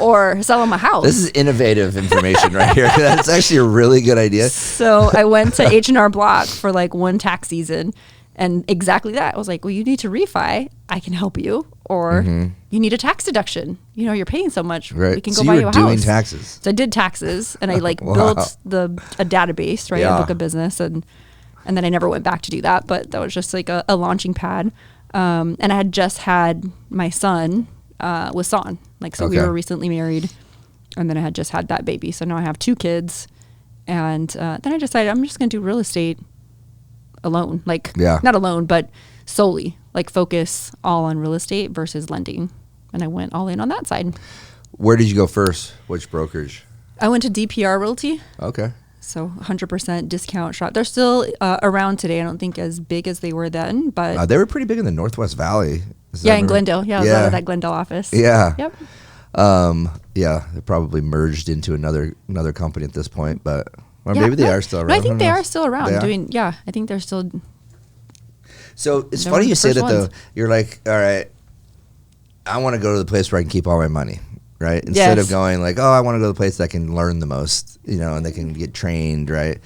B: or sell them a house.
A: This is innovative information right here. That's actually a really good idea.
B: So I went to H&R Block for like one tax season, and exactly that. I was like, well, you need to refi. I can help you. Or you need a tax deduction. You know, you're paying so much.
A: Right.
B: We can go buy you a house.
A: So you were doing taxes.
B: So I did taxes, and I like built a database, right? A book of business. And then I never went back to do that. But that was just like a launching pad. And I had just had my son with Son. Like, so we were recently married. And then I had just had that baby. So now I have 2 kids. And then I decided I'm just going to do real estate alone. Like, not alone, but solely. Like, focus all on real estate versus lending. And I went all in on that side.
A: Where did you go first? Which brokerage?
B: I went to DPR Realty.
A: Okay.
B: So 100% discount shop. They're still around today. I don't think as big as they were then, but
A: they were pretty big in the Northwest Valley.
B: In Glendale. Yeah, I was out of that Glendale office.
A: Yeah.
B: Yep.
A: They probably merged into another company at this point, but maybe they are still around.
B: No, I think they are still around doing. Yeah, I think they're still.
A: So it's funny you say that though. You're like, all right, I want to go to the place where I can keep all my money, right? Instead of going like, oh, I want to go to the place that I can learn the most, and they can get trained, right?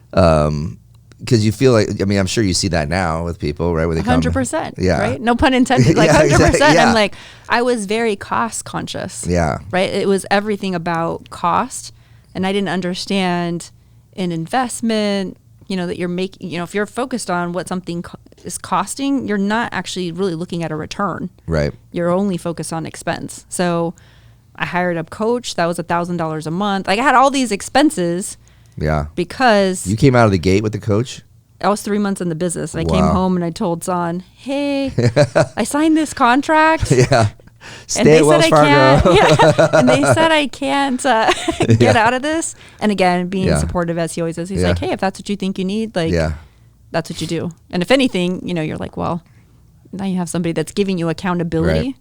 A: Because you feel like, I mean, I'm sure you see that now with people, right? When they
B: 100%,
A: yeah,
B: right? No pun intended. Like 100%. I'm like, I was very cost conscious.
A: Yeah.
B: Right. It was everything about cost, and I didn't understand an investment. That you're making, if you're focused on what something is costing, you're not actually really looking at a return.
A: Right.
B: You're only focused on expense. So I hired a coach. That was $1,000 a month. Like, I had all these expenses.
A: Yeah.
B: Because
A: you came out of the gate with the coach?
B: I was 3 months in the business. And I came home and I told Son, hey, I signed this contract.
A: Yeah. Stay at Wells Fargo.
B: And they said I can't get out of this. And again, being supportive as he always is, he's like, hey, if that's what you think you need, like, that's what you do. And if anything, you're like, well, now you have somebody that's giving you accountability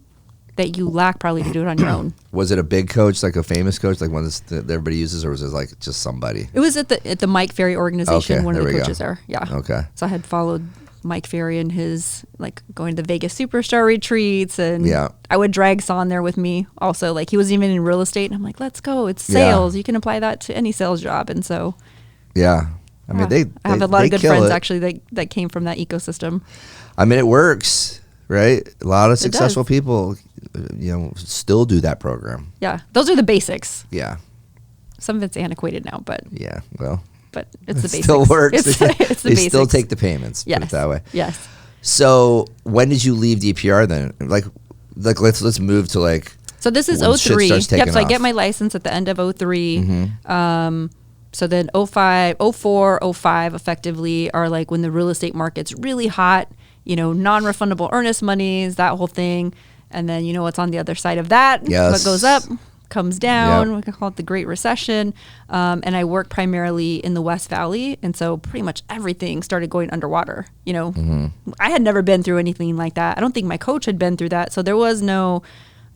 B: that you lack probably to do it on your own.
A: Was it a big coach, like a famous coach, like one that everybody uses, or was it like just somebody?
B: It was at the Mike Ferry organization, one of the coaches there. Yeah.
A: Okay.
B: So I had followed Mike Ferry and his, like, going to the Vegas Superstar retreats, and I would drag Son there with me also. Like, he was even in real estate, and I'm like, let's go. It's sales. You can apply that to any sales job. And so
A: I mean, I
B: have a lot of good friends actually that came from that ecosystem.
A: I mean, it works, right? A lot of successful people still do that program.
B: Yeah, those are the basics.
A: Yeah,
B: some of it's antiquated now, but but it's the basics.
A: Still works.
B: It's the
A: they
B: basics.
A: Still take the payments.
B: Yes.
A: Put it that way.
B: Yes.
A: So when did you leave DPR then? Like let's move to like.
B: So this is 03. Yep. So I get my license at the end of 03. Mm-hmm. So then 05, 04, 05 effectively are like when the real estate market's really hot. Non-refundable earnest monies, that whole thing. And then what's on the other side of that.
A: Yes.
B: What goes up comes down. We can call it the Great Recession. And I work primarily in the West Valley. And so pretty much everything started going underwater. I had never been through anything like that. I don't think my coach had been through that. So there was no,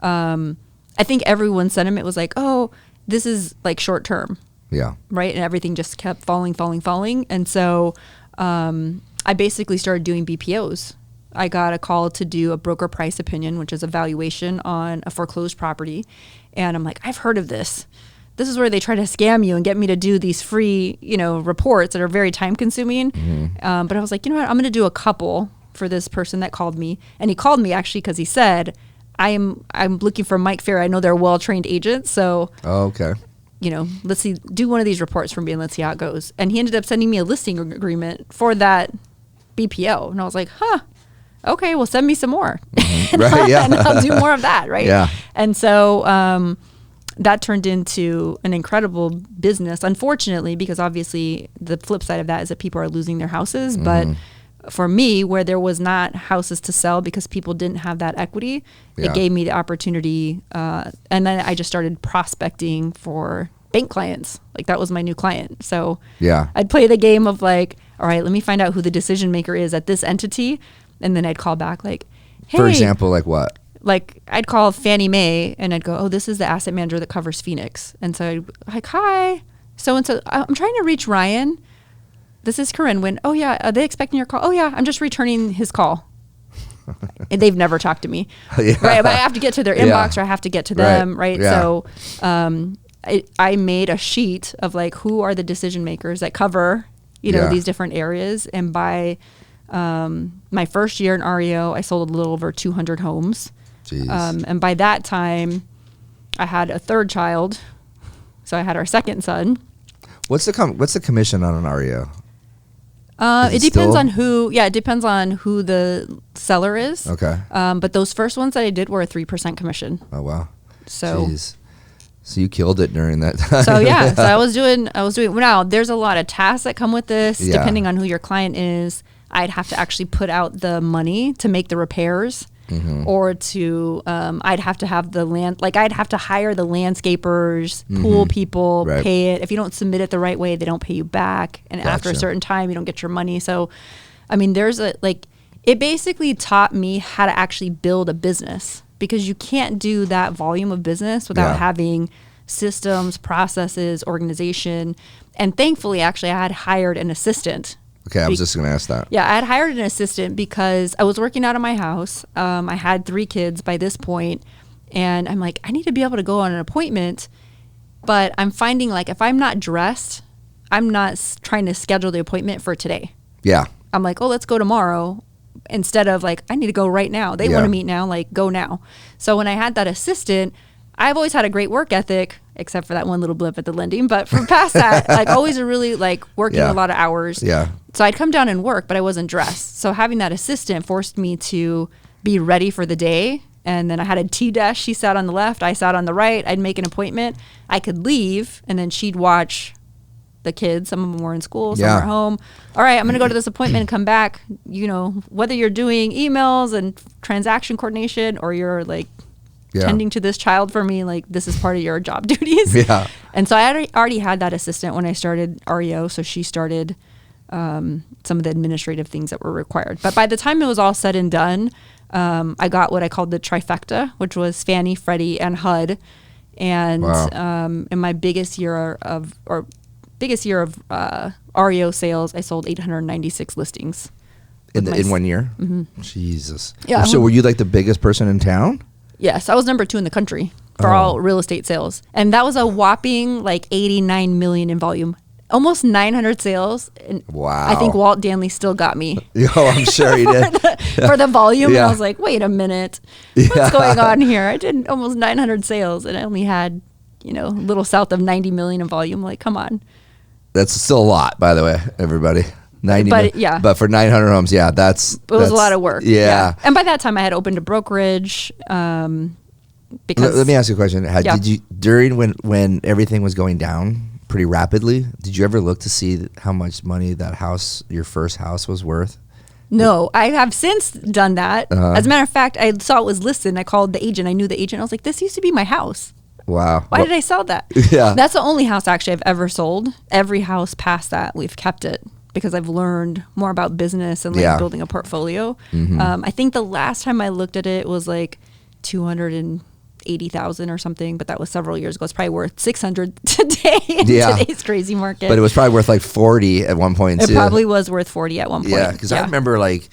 B: I think everyone's sentiment was like, oh, this is like short term.
A: Yeah.
B: Right. And everything just kept falling. And so I basically started doing BPOs. I got a call to do a broker price opinion, which is a valuation on a foreclosed property. And I'm like, I've heard of this. This is where they try to scam you and get me to do these free, reports that are very time consuming. Mm-hmm. But I was like, you know what? I'm going to do a couple for this person that called me. And he called me actually because he said, I'm looking for Mike Ferry. I know they're well-trained agents. So,
A: okay.
B: Let's see, do one of these reports for me and let's see how it goes. And he ended up sending me a listing agreement for that BPO. And I was like, okay, well, send me some more. Mm-hmm.
A: Right, yeah.
B: And I'll do more of that, right?
A: Yeah.
B: And so that turned into an incredible business, unfortunately, because obviously the flip side of that is that people are losing their houses. But for me, where there was not houses to sell because people didn't have that equity, it gave me the opportunity. And then I just started prospecting for bank clients. Like that was my new client. So I'd play the game of like, all right, let me find out who the decision maker is at this entity. And then I'd call back like, hey.
A: For example, like what?
B: Like I'd call Fannie Mae and I'd go, oh, this is the asset manager that covers Phoenix. And so I'd like, hi, so-and-so, I'm trying to reach Ryan. This is Carin Nguyen. Oh yeah, are they expecting your call? Oh yeah, I'm just returning his call. And they've never talked to me. Right, but I have to get to their inbox or I have to get to them, right?
A: Yeah.
B: So I made a sheet of like, who are the decision makers that cover, these different areas. And by my first year in REO, I sold a little over 200 homes. And by that time, I had a third child, so I had our second son.
A: What's the commission on an REO?
B: It depends on who. Yeah, it depends on who the seller is.
A: Okay.
B: But those first ones that I did were a 3% commission.
A: Oh wow.
B: So.
A: Jeez. So you killed it during that time.
B: So yeah, so I was doing. Now there's a lot of tasks that come with this, depending on who your client is. I'd have to actually put out the money to make the repairs. Or to, I'd have to have the land, like I'd have to hire the landscapers, pool people, pay it. If you don't submit it the right way, they don't pay you back. And after a certain time, you don't get your money. So, I mean, it basically taught me how to actually build a business, because you can't do that volume of business without having systems, processes, organization. And thankfully, actually, I had hired an assistant.
A: Okay, I was just going to ask that.
B: Yeah, I had hired an assistant because I was working out of my house. I had 3 kids by this point, and I'm like, I need to be able to go on an appointment, but I'm finding like if I'm not dressed, I'm not trying to schedule the appointment for today.
A: Yeah.
B: I'm like, oh, let's go tomorrow, instead of like, I need to go right now. They want to meet now, like go now. So when I had that assistant, I've always had a great work ethic, except for that one little blip at the lending. But from past that, like always really like working a lot of hours.
A: Yeah.
B: So I'd come down and work, but I wasn't dressed. So having that assistant forced me to be ready for the day. And then I had a T-desk. She sat on the left. I sat on the right. I'd make an appointment. I could leave, and then she'd watch the kids. Some of them were in school, some were home. All right, I'm going to go to this appointment and come back. Whether you're doing emails and transaction coordination or you're like tending to this child for me, like this is part of your job duties. Yeah. And so I already had that assistant when I started REO. So she started some of the administrative things that were required. But by the time it was all said and done, I got what I called the trifecta, which was Fannie, Freddie, and HUD. And in my biggest year of REO sales, I sold 896 listings.
A: In 1 year? Mm-hmm. Jesus. Yeah. So were you like the biggest person in town?
B: Yes, I was number 2 in the country for all real estate sales. And that was a whopping like 89 million in volume. Almost 900 sales. And
A: wow.
B: I think Walt Danley still got me.
A: Oh, I'm sure he did.
B: for the volume. And I was like, wait a minute. What's going on here? I did almost 900 sales and I only had, a little south of 90 million in volume. Like, come on.
A: That's still a lot, by the way, everybody. 90
B: but,
A: million. But for 900 homes, that's...
B: It was a lot of work.
A: Yeah.
B: And by that time, I had opened a brokerage. Because
A: let me ask you a question. Did you, during when everything was going down pretty rapidly, did you ever look to see how much money that house, your first house, was worth?
B: No, I have since done that. As a matter of fact, I saw it was listed and I called the agent. I knew the agent. I was like, this used to be my house.
A: Wow.
B: Why did I sell that?
A: Yeah.
B: That's the only house actually I've ever sold. Every house past that, we've kept it because I've learned more about business and building a portfolio. Mm-hmm. I think the last time I looked at it was like 280,000 or something, but that was several years ago. It's probably worth 600 today in today's crazy market.
A: But it was probably worth like 40 at one point too.
B: It probably was worth 40 at one point.
A: Yeah, because I remember like,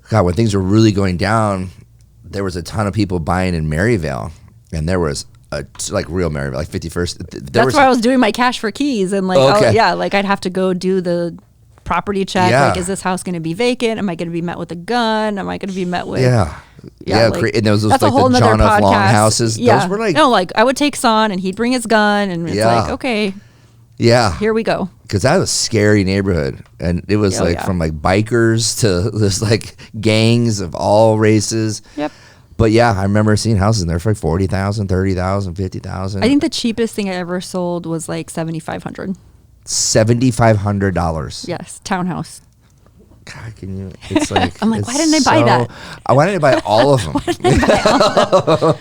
A: God, when things were really going down, there was a ton of people buying in Maryvale, and there was like real Maryvale, like 51st.
B: That's where I was doing my cash for keys, and like, like I'd have to go do the property check. Like, is this house going to be vacant? Am I going to be met with a gun? Am I going to be met with?
A: Like, and those like the John F. Long houses. Those were like
B: I would take Son, and he'd bring his gun, and it's like, okay, here we go.
A: Because that was a scary neighborhood, and it was from like bikers to this like gangs of all races.
B: Yep.
A: But yeah, I remember seeing houses in there for like 40,000, 30,000, 50,000.
B: I think the cheapest thing I ever sold was like $7,500.
A: $7,500.
B: Yes, townhouse.
A: God, can you? It's like
B: I'm like, why didn't I buy that?
A: Why didn't I buy all of them?
B: Why didn't I buy all of them?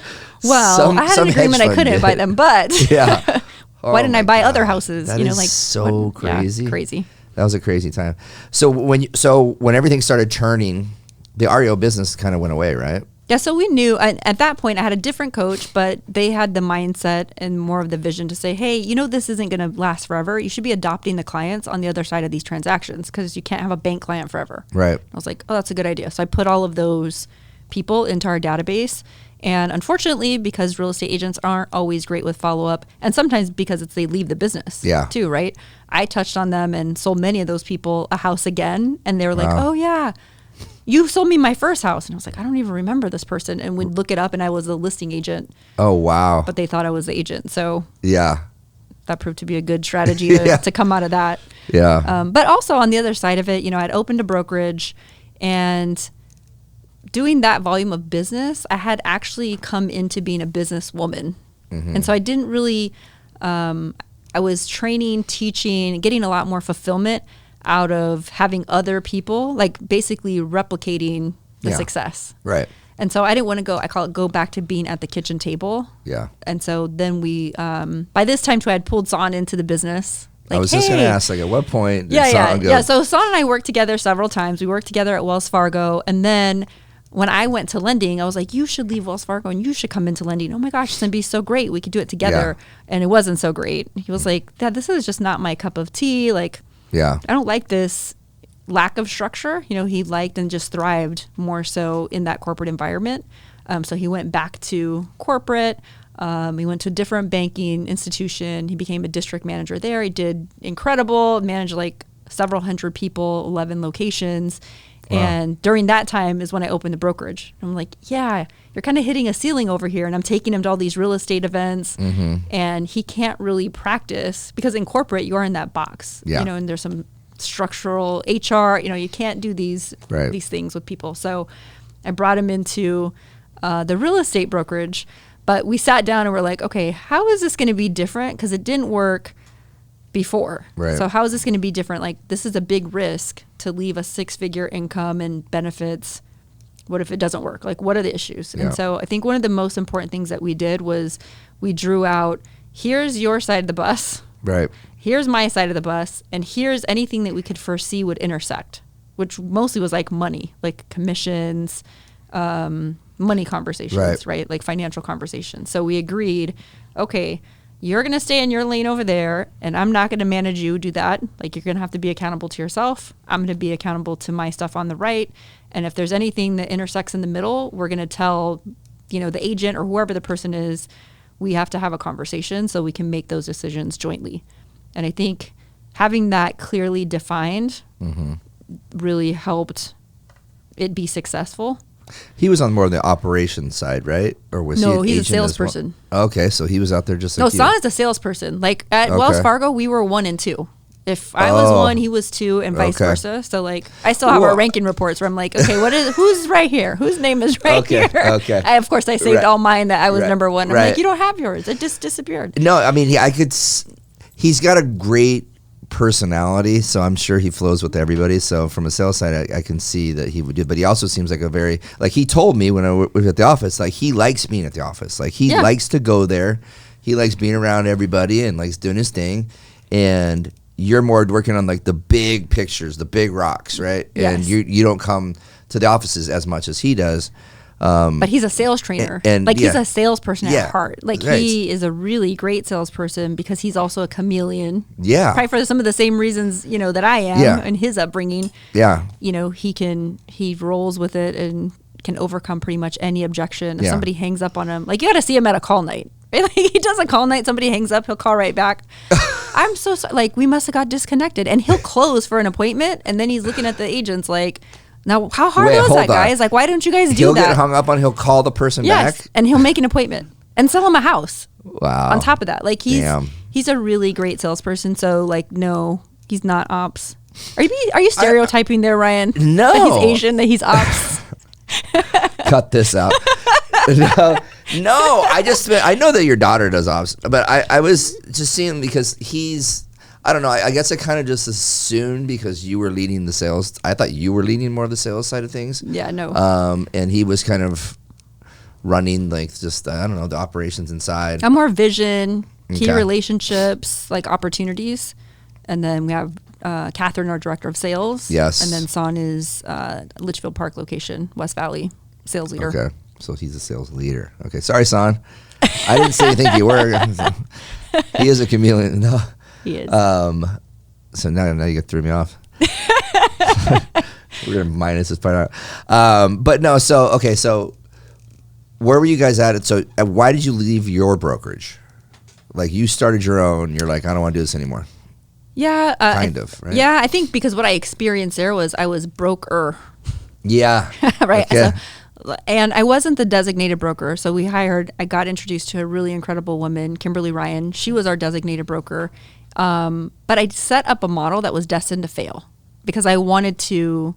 B: Well, I had an agreement I couldn't buy them, but
A: yeah.
B: Why didn't I buy other houses?
A: That is so crazy.
B: Yeah, crazy.
A: That was a crazy time. So when everything started churning, the REO business kind of went away, right?
B: Yeah, so we knew at that point I had a different coach, but they had the mindset and more of the vision to say, hey, this isn't going to last forever. You should be adopting the clients on the other side of these transactions because you can't have a bank client forever.
A: Right.
B: I was like, oh, that's a good idea. So I put all of those people into our database. And unfortunately, because real estate agents aren't always great with follow-up, and sometimes because they leave the business too, right? I touched on them and sold many of those people a house again. And they were like, oh, yeah. You sold me my first house. And I was like, I don't even remember this person. And we'd look it up and I was the listing agent.
A: Oh, wow.
B: But they thought I was the agent. So
A: yeah,
B: that proved to be a good strategy to come out of that.
A: Yeah.
B: But also on the other side of it, I'd opened a brokerage, and doing that volume of business, I had actually come into being a businesswoman. Mm-hmm. And so I didn't really, I was training, teaching, getting a lot more fulfillment out of having other people, like basically replicating the success.
A: Right.
B: And so I didn't want to go back to being at the kitchen table.
A: Yeah.
B: And so then we, by this time too, I had pulled Son into the business. Like,
A: I was just going to ask, at what point did
B: Son
A: go?
B: Yeah, so Son and I worked together several times. We worked together at Wells Fargo. And then when I went to lending, I was like, you should leave Wells Fargo and you should come into lending. Oh my gosh, it's going to be so great. We could do it together. Yeah. And it wasn't so great. He was like, Dad, this is just not my cup of tea. Like, I don't like this lack of structure. He liked and just thrived more so in that corporate environment. So he went back to corporate. He went to a different banking institution. He became a district manager there. He did incredible, managed like several hundred people, 11 locations. Wow. And during that time is when I opened the brokerage. I'm like, yeah, you're kind of hitting a ceiling over here. And I'm taking him to all these real estate events. Mm-hmm. And he can't really practice because in corporate, you are in that box. And there's some structural HR. You can't do these things with people. So I brought him into the real estate brokerage. But we sat down and we're like, okay, how is this going to be different? Because it didn't work before. Right. So how is this going to be different? Like, this is a big risk to leave a 6-figure income and benefits. What if it doesn't work? Like, what are the issues? Yeah. And so I think one of the most important things that we did was we drew out, here's your side of the bus. Right. Here's my side of the bus. And here's anything that we could foresee would intersect, which mostly was like money, like commissions, money conversations, right? Like financial conversations. So we agreed, okay, you're going to stay in your lane over there, and I'm not going to manage you, do that. Like, you're going to have to be accountable to yourself. I'm going to be accountable to my stuff on the right. And if there's anything that intersects in the middle, we're going to tell, the agent or whoever the person is, we have to have a conversation so we can make those decisions jointly. And I think having that clearly defined really helped it be successful.
A: He was on more of the operations side, right? Or was he?
B: No, he's a salesperson.
A: Well? Okay, so he was out there just like
B: Son is a salesperson. Like at Wells Fargo, we were 1 and 2. If I was 1, he was 2, and vice versa. So like, I still have our ranking reports where I'm like, okay, who's right here? Whose name is right here? Okay. Of course, I saved all mine that I was number 1. I'm like, you don't have yours. It just disappeared.
A: No, I mean, he's got a great personality, so I'm sure he flows with everybody. So from a sales side, I can see that he would do. But he also seems like a very, like, he told me when I was at the office, like, he likes being at the office. Like, he likes to go there. He likes being around everybody and likes doing his thing. And you're more working on like the big pictures, the big rocks, right? Yes. And you don't come to the offices as much as he does.
B: But he's a sales trainer. And he's a salesperson at heart. Like, he is a really great salesperson because he's also a chameleon. Yeah. Probably for some of the same reasons, that I am in his upbringing. Yeah. He rolls with it and can overcome pretty much any objection. If somebody hangs up on him, like, you got to see him at a call night. Right? Like, he does a call night, somebody hangs up, he'll call right back. I'm so sorry. Like, we must have got disconnected. And he'll close for an appointment, and then he's looking at the agents like, now, how hard was that, guys? Like, why don't you guys do that?
A: He'll get hung up on, he'll call the person back?
B: And he'll make an appointment and sell him a house.
A: Wow.
B: On top of that. Like, he's a really great salesperson. So, like, no, he's not ops. Are you stereotyping there, Ryan?
A: No.
B: That he's Asian, that he's ops?
A: Cut this out. No, I know that your daughter does ops, but I was just seeing because I don't know. I guess I kind of just assumed because you were leading the sales. I thought you were leading more of the sales side of things.
B: Yeah, no.
A: And he was kind of running like just, I don't know, the operations inside.
B: I'm more vision, key relationships, like opportunities. And then we have Catherine, our director of sales.
A: Yes.
B: And then Son is Litchfield Park location, West Valley, sales leader.
A: Okay. So he's a sales leader. Okay. Sorry, Son. I didn't say you think you were. He is a chameleon. No.
B: He is.
A: So now you threw me off. We're going to minus this part out. But no, so where were you guys at? So why did you leave your brokerage? Like you started your own. You're like, I don't want to do this anymore.
B: Yeah.
A: Kind of, right?
B: Yeah, I think because what I experienced there was I was broker.
A: Yeah.
B: Right.
A: Okay.
B: And I wasn't the designated broker. So I got introduced to a really incredible woman, Kimberly Ryan. She was our designated broker. But I set up a model that was destined to fail because I wanted to,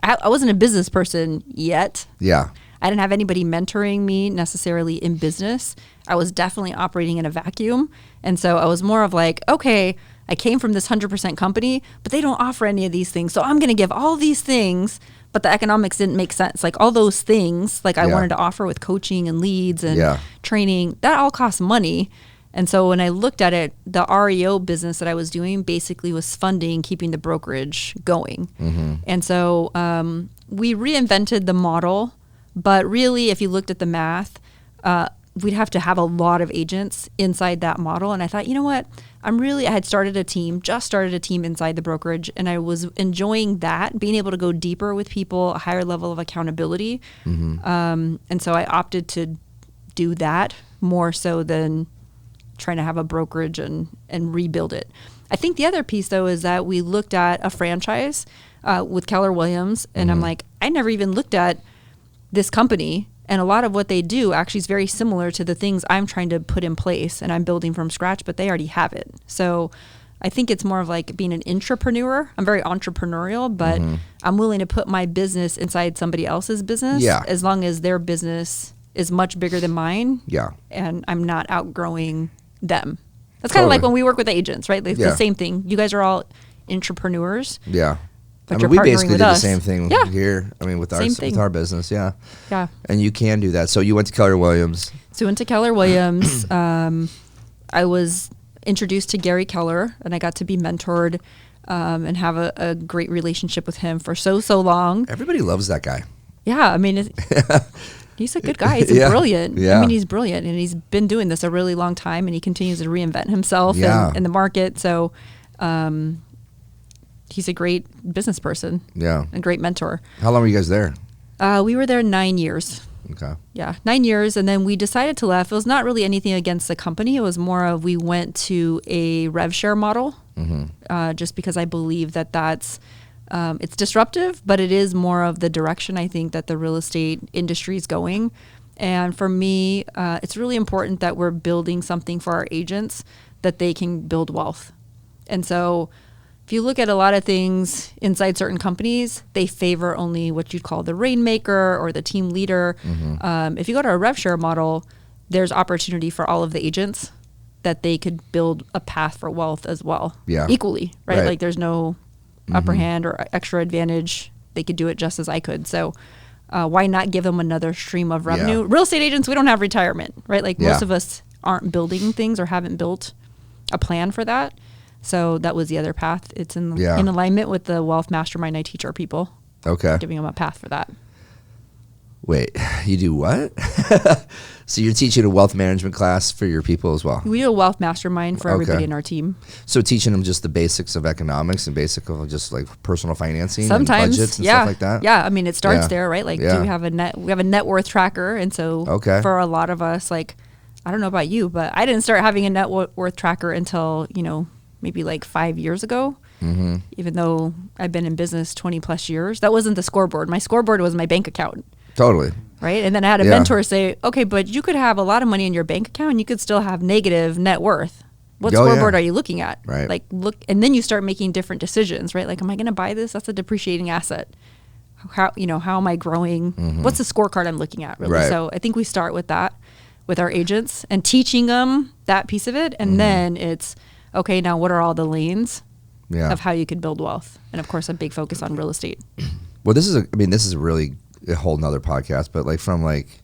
B: I wasn't a business person yet.
A: Yeah.
B: I didn't have anybody mentoring me necessarily in business. I was definitely operating in a vacuum. And so I was more of like, okay, I came from this 100% company, but they don't offer any of these things. So I'm going to give all these things, but the economics didn't make sense. Like all those things, like I wanted to offer with coaching and leads and training, that all costs money. And so when I looked at it, the REO business that I was doing basically was funding keeping the brokerage going. Mm-hmm. And so we reinvented the model. But really, if you looked at the math, we'd have to have a lot of agents inside that model. And I thought, you know what? I had started a team inside the brokerage, and I was enjoying that, being able to go deeper with people, a higher level of accountability. Mm-hmm. And so I opted to do that more so than trying to have a brokerage and rebuild it. I think the other piece, though, is that we looked at a franchise with Keller Williams, and I'm like, I never even looked at this company, and a lot of what they do actually is very similar to the things I'm trying to put in place and I'm building from scratch, but they already have it. So I think it's more of like being an intrapreneur. I'm very entrepreneurial, but I'm willing to put my business inside somebody else's business as long as their business is much bigger than mine. Yeah. And I'm not outgrowing them. That's kind of like when we work with agents, right? Like the same thing. You guys are all intrapreneurs. Yeah. But we basically did the same thing here. I mean, with our business, yeah. And you can do that. So you went to Keller Williams. So I went to Keller Williams. I was introduced to Gary Keller, and I got to be mentored and have a great relationship with him for so long.
A: Everybody loves that guy.
B: Yeah, I mean, he's a good guy. He's brilliant. Yeah. I mean, he's brilliant, and he's been doing this a really long time, and he continues to reinvent himself in the market. So. He's a great business person. Yeah. A great mentor.
A: How long were you guys there?
B: We were there 9 years. Okay. Yeah, 9 years. And then we decided to leave. It was not really anything against the company. It was more of we went to a rev share model just because I believe that's it's disruptive, but it is more of the direction I think that the real estate industry is going. And for me, it's really important that we're building something for our agents that they can build wealth. And so if you look at a lot of things inside certain companies, they favor only what you'd call the rainmaker or the team leader. If you go to a rev share model, there's opportunity for all of the agents that they could build a path for wealth as well. Yeah. Equally, right? Like there's no upper hand or extra advantage. They could do it just as I could. So why not give them another stream of revenue? Yeah. Real estate agents, we don't have retirement, right? Like most of us aren't building things or haven't built a plan for that. So that was the other path. It's in alignment with the wealth mastermind I teach our people. Okay. Giving them a path for that.
A: Wait, you do what? So you're teaching a wealth management class for your people as well?
B: We do a wealth mastermind for everybody in our team.
A: So teaching them just the basics of economics and just like personal financing sometimes, and budgets and stuff like that?
B: Yeah, I mean, it starts there, right? Like do we have a net worth tracker. And so for a lot of us, like, I don't know about you, but I didn't start having a net worth tracker until, maybe like 5 years ago, even though I've been in business 20 plus years. That wasn't the scoreboard. My scoreboard was my bank account. Totally. Right. And then I had a mentor say, okay, but you could have a lot of money in your bank account and you could still have negative net worth. What scoreboard are you looking at? Right. Like and then you start making different decisions, right? Like, am I going to buy this? That's a depreciating asset. how am I growing? What's the scorecard I'm looking at, really?
A: Right.
B: So I think we start with that with our agents and teaching them that piece of it. And then it's, okay, now what are all the lanes of how you could build wealth? And of course, a big focus on real estate.
A: Well, this is really a whole nother podcast, but like from like,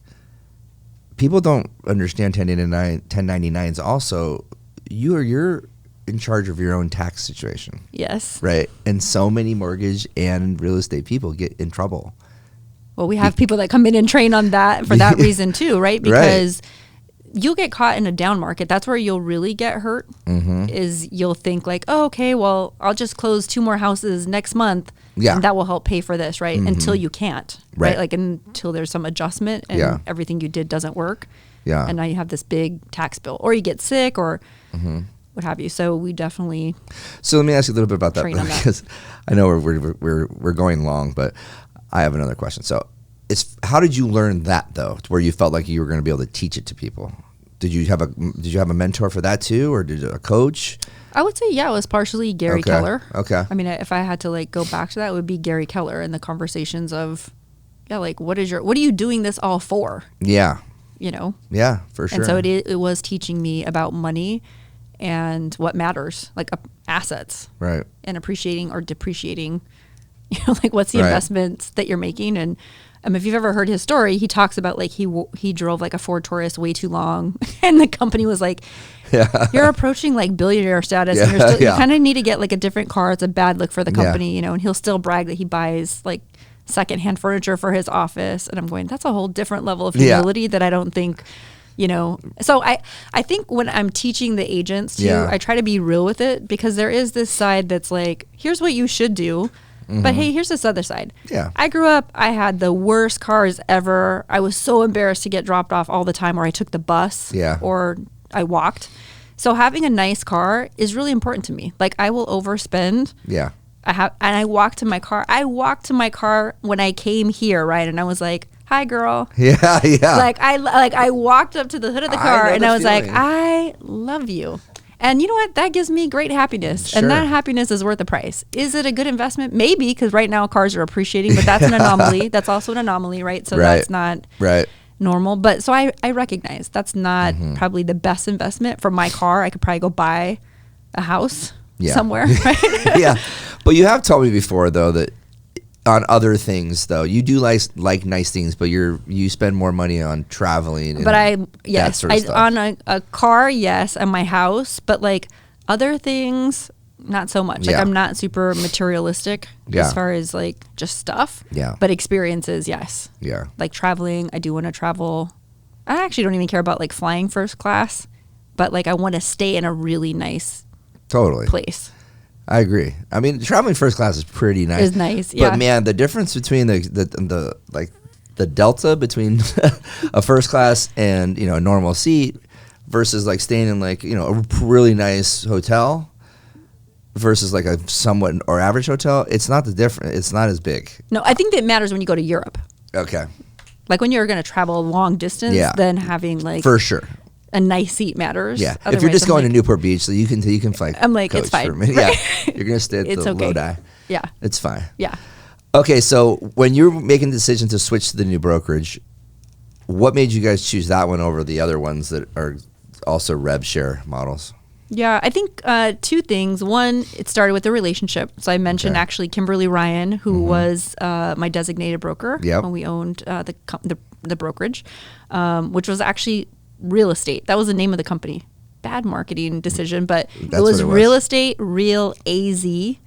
A: people don't understand 1099s. Also, you're in charge of your own tax situation.
B: Yes.
A: Right. And so many mortgage and real estate people get in trouble.
B: Well, we have people that come in and train on that for that reason too, right? Because you'll get caught in a down market. That's where you'll really get hurt, is you'll think like, oh, okay, well, I'll just close 2 more houses next month and that will help pay for this, right? Until you can't, right? Like until there's some adjustment and everything you did doesn't work. Yeah. And now you have this big tax bill, or you get sick, or what have you. So we definitely.
A: So let me ask you a little bit about that, because I know we're going long, but I have another question. So how did you learn that though, to where you felt like you were going to be able to teach it to people? Did you have a mentor for that too, or did a coach?
B: I would say, it was partially Gary Keller.
A: Okay.
B: I mean, if I had to like go back to that, it would be Gary Keller and the conversations of, like, what are you doing this all for? Yeah. Yeah, for sure. And so it was teaching me about money and what matters, like assets. Right. And appreciating or depreciating, like what's the investments that you're making. And if you've ever heard his story, he talks about like he drove like a Ford Taurus way too long, and the company was like, you're approaching like billionaire status, and you kind of need to get like a different car. It's a bad look for the company, and he'll still brag that he buys like secondhand furniture for his office. And I'm going, that's a whole different level of humility that I don't think, So I think when I'm teaching the agents too, I try to be real with it, because there is this side that's like, here's what you should do. But hey, here's this other side. Yeah. I grew up, I had the worst cars ever. I was so embarrassed to get dropped off all the time, or I took the bus or I walked. So having a nice car is really important to me. Like, I will overspend. Yeah. I walk to my car. I walked to my car when I came here, right? And I was like, hi, girl. Yeah, yeah. Like I walked up to the hood of the car and I was like, I love you. And you know what? That gives me great happiness. Sure. And that happiness is worth the price. Is it a good investment? Maybe, because right now cars are appreciating, but that's an anomaly. That's also an anomaly, right? So that's not normal. But so I recognize that's not probably the best investment for my car. I could probably go buy a house somewhere. Right? Yeah.
A: But you have told me before, though, that on other things, though, you do like nice things, but you spend more money on traveling.
B: But on a car, yes, and my house, but like other things, not so much. Like I'm not super materialistic as far as like just stuff. Yeah. But experiences, yes. Yeah. Like traveling, I do want to travel. I actually don't even care about like flying first class, but like I want to stay in a really nice place.
A: I agree. I mean, traveling first class is pretty nice.
B: It's nice, yeah.
A: But man, the difference between the delta between a first class and a normal seat versus like staying in like a really nice hotel versus like a somewhat or average hotel, it's not it's not as big.
B: No, I think that matters when you go to Europe.
A: Okay.
B: Like when you're going to travel a long distance, then having like
A: for sure
B: a nice seat matters.
A: Yeah. Otherwise, if you're just going to Newport Beach, so you can fly.
B: I'm like, it's fine.
A: Yeah. You're gonna stay at the Lodi.
B: Yeah.
A: It's fine.
B: Yeah.
A: Okay, so when you're making the decision to switch to the new brokerage, what made you guys choose that one over the other ones that are also rev share models?
B: Yeah, I think 2 things. One, it started with the relationship. So I mentioned actually Kimberly Ryan, who was my designated broker when we owned the brokerage, which was actually real estate. That was the name of the company. Bad marketing decision, but it was real estate, real AZTATE.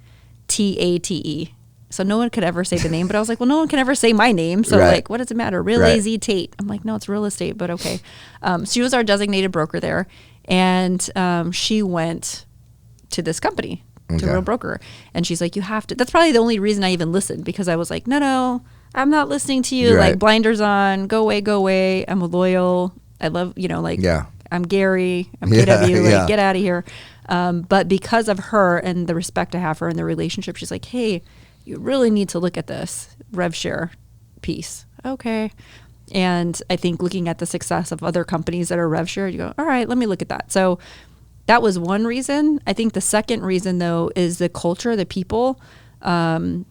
B: So no one could ever say the name, but I was like, well, no one can ever say my name. So like, what does it matter? Real AZ Tate. I'm like, no, it's real estate, but okay. She was our designated broker there. And she went to this company, to Real Broker. And she's like, you have to. That's probably the only reason I even listened, because I was like, no, I'm not listening to you. Like blinders on, go away. I'm loyal. I love, I'm Gary, I'm KW, like get out of here. But because of her and the respect I have for her and the relationship, she's like, hey, you really need to look at this rev share piece. Okay. And I think looking at the success of other companies that are rev share, you go, all right, let me look at that. So that was one reason. I think the second reason, though, is the culture, the people.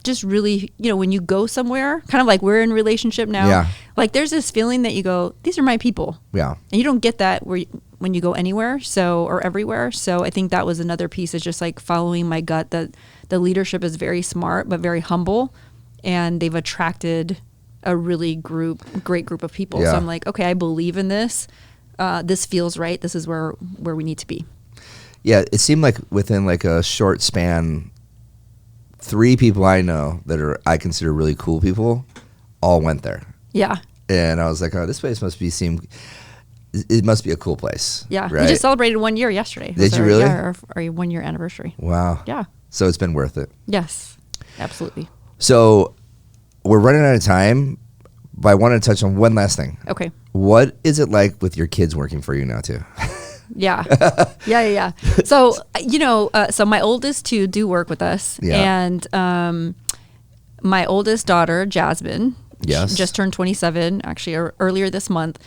B: Just really, when you go somewhere, kind of like we're in a relationship now, like there's this feeling that you go, these are my people.
A: Yeah.
B: And you don't get that when you go anywhere, or everywhere. So I think that was another piece, is just like following my gut, that the leadership is very smart, but very humble. And they've attracted a really great group of people.
A: Yeah.
B: So I'm like, okay, I believe in this. This feels right. This is where we need to be.
A: Yeah. It seemed like within like a short span, 3 people I know that I consider really cool people all went there.
B: Yeah.
A: And I was like, oh, this place it must be a cool place.
B: Yeah.
A: Right?
B: We just celebrated 1 year yesterday.
A: Did you really?
B: Yeah, our 1 year anniversary.
A: Wow.
B: Yeah.
A: So it's been worth it.
B: Yes, absolutely.
A: So we're running out of time, but I want to touch on one last thing.
B: Okay.
A: What is it like with your kids working for you now too?
B: Yeah. Yeah. So, so my oldest 2 do work with us.
A: Yeah.
B: And my oldest daughter, Jasmine,
A: Yes.
B: she just turned 27, actually earlier this month.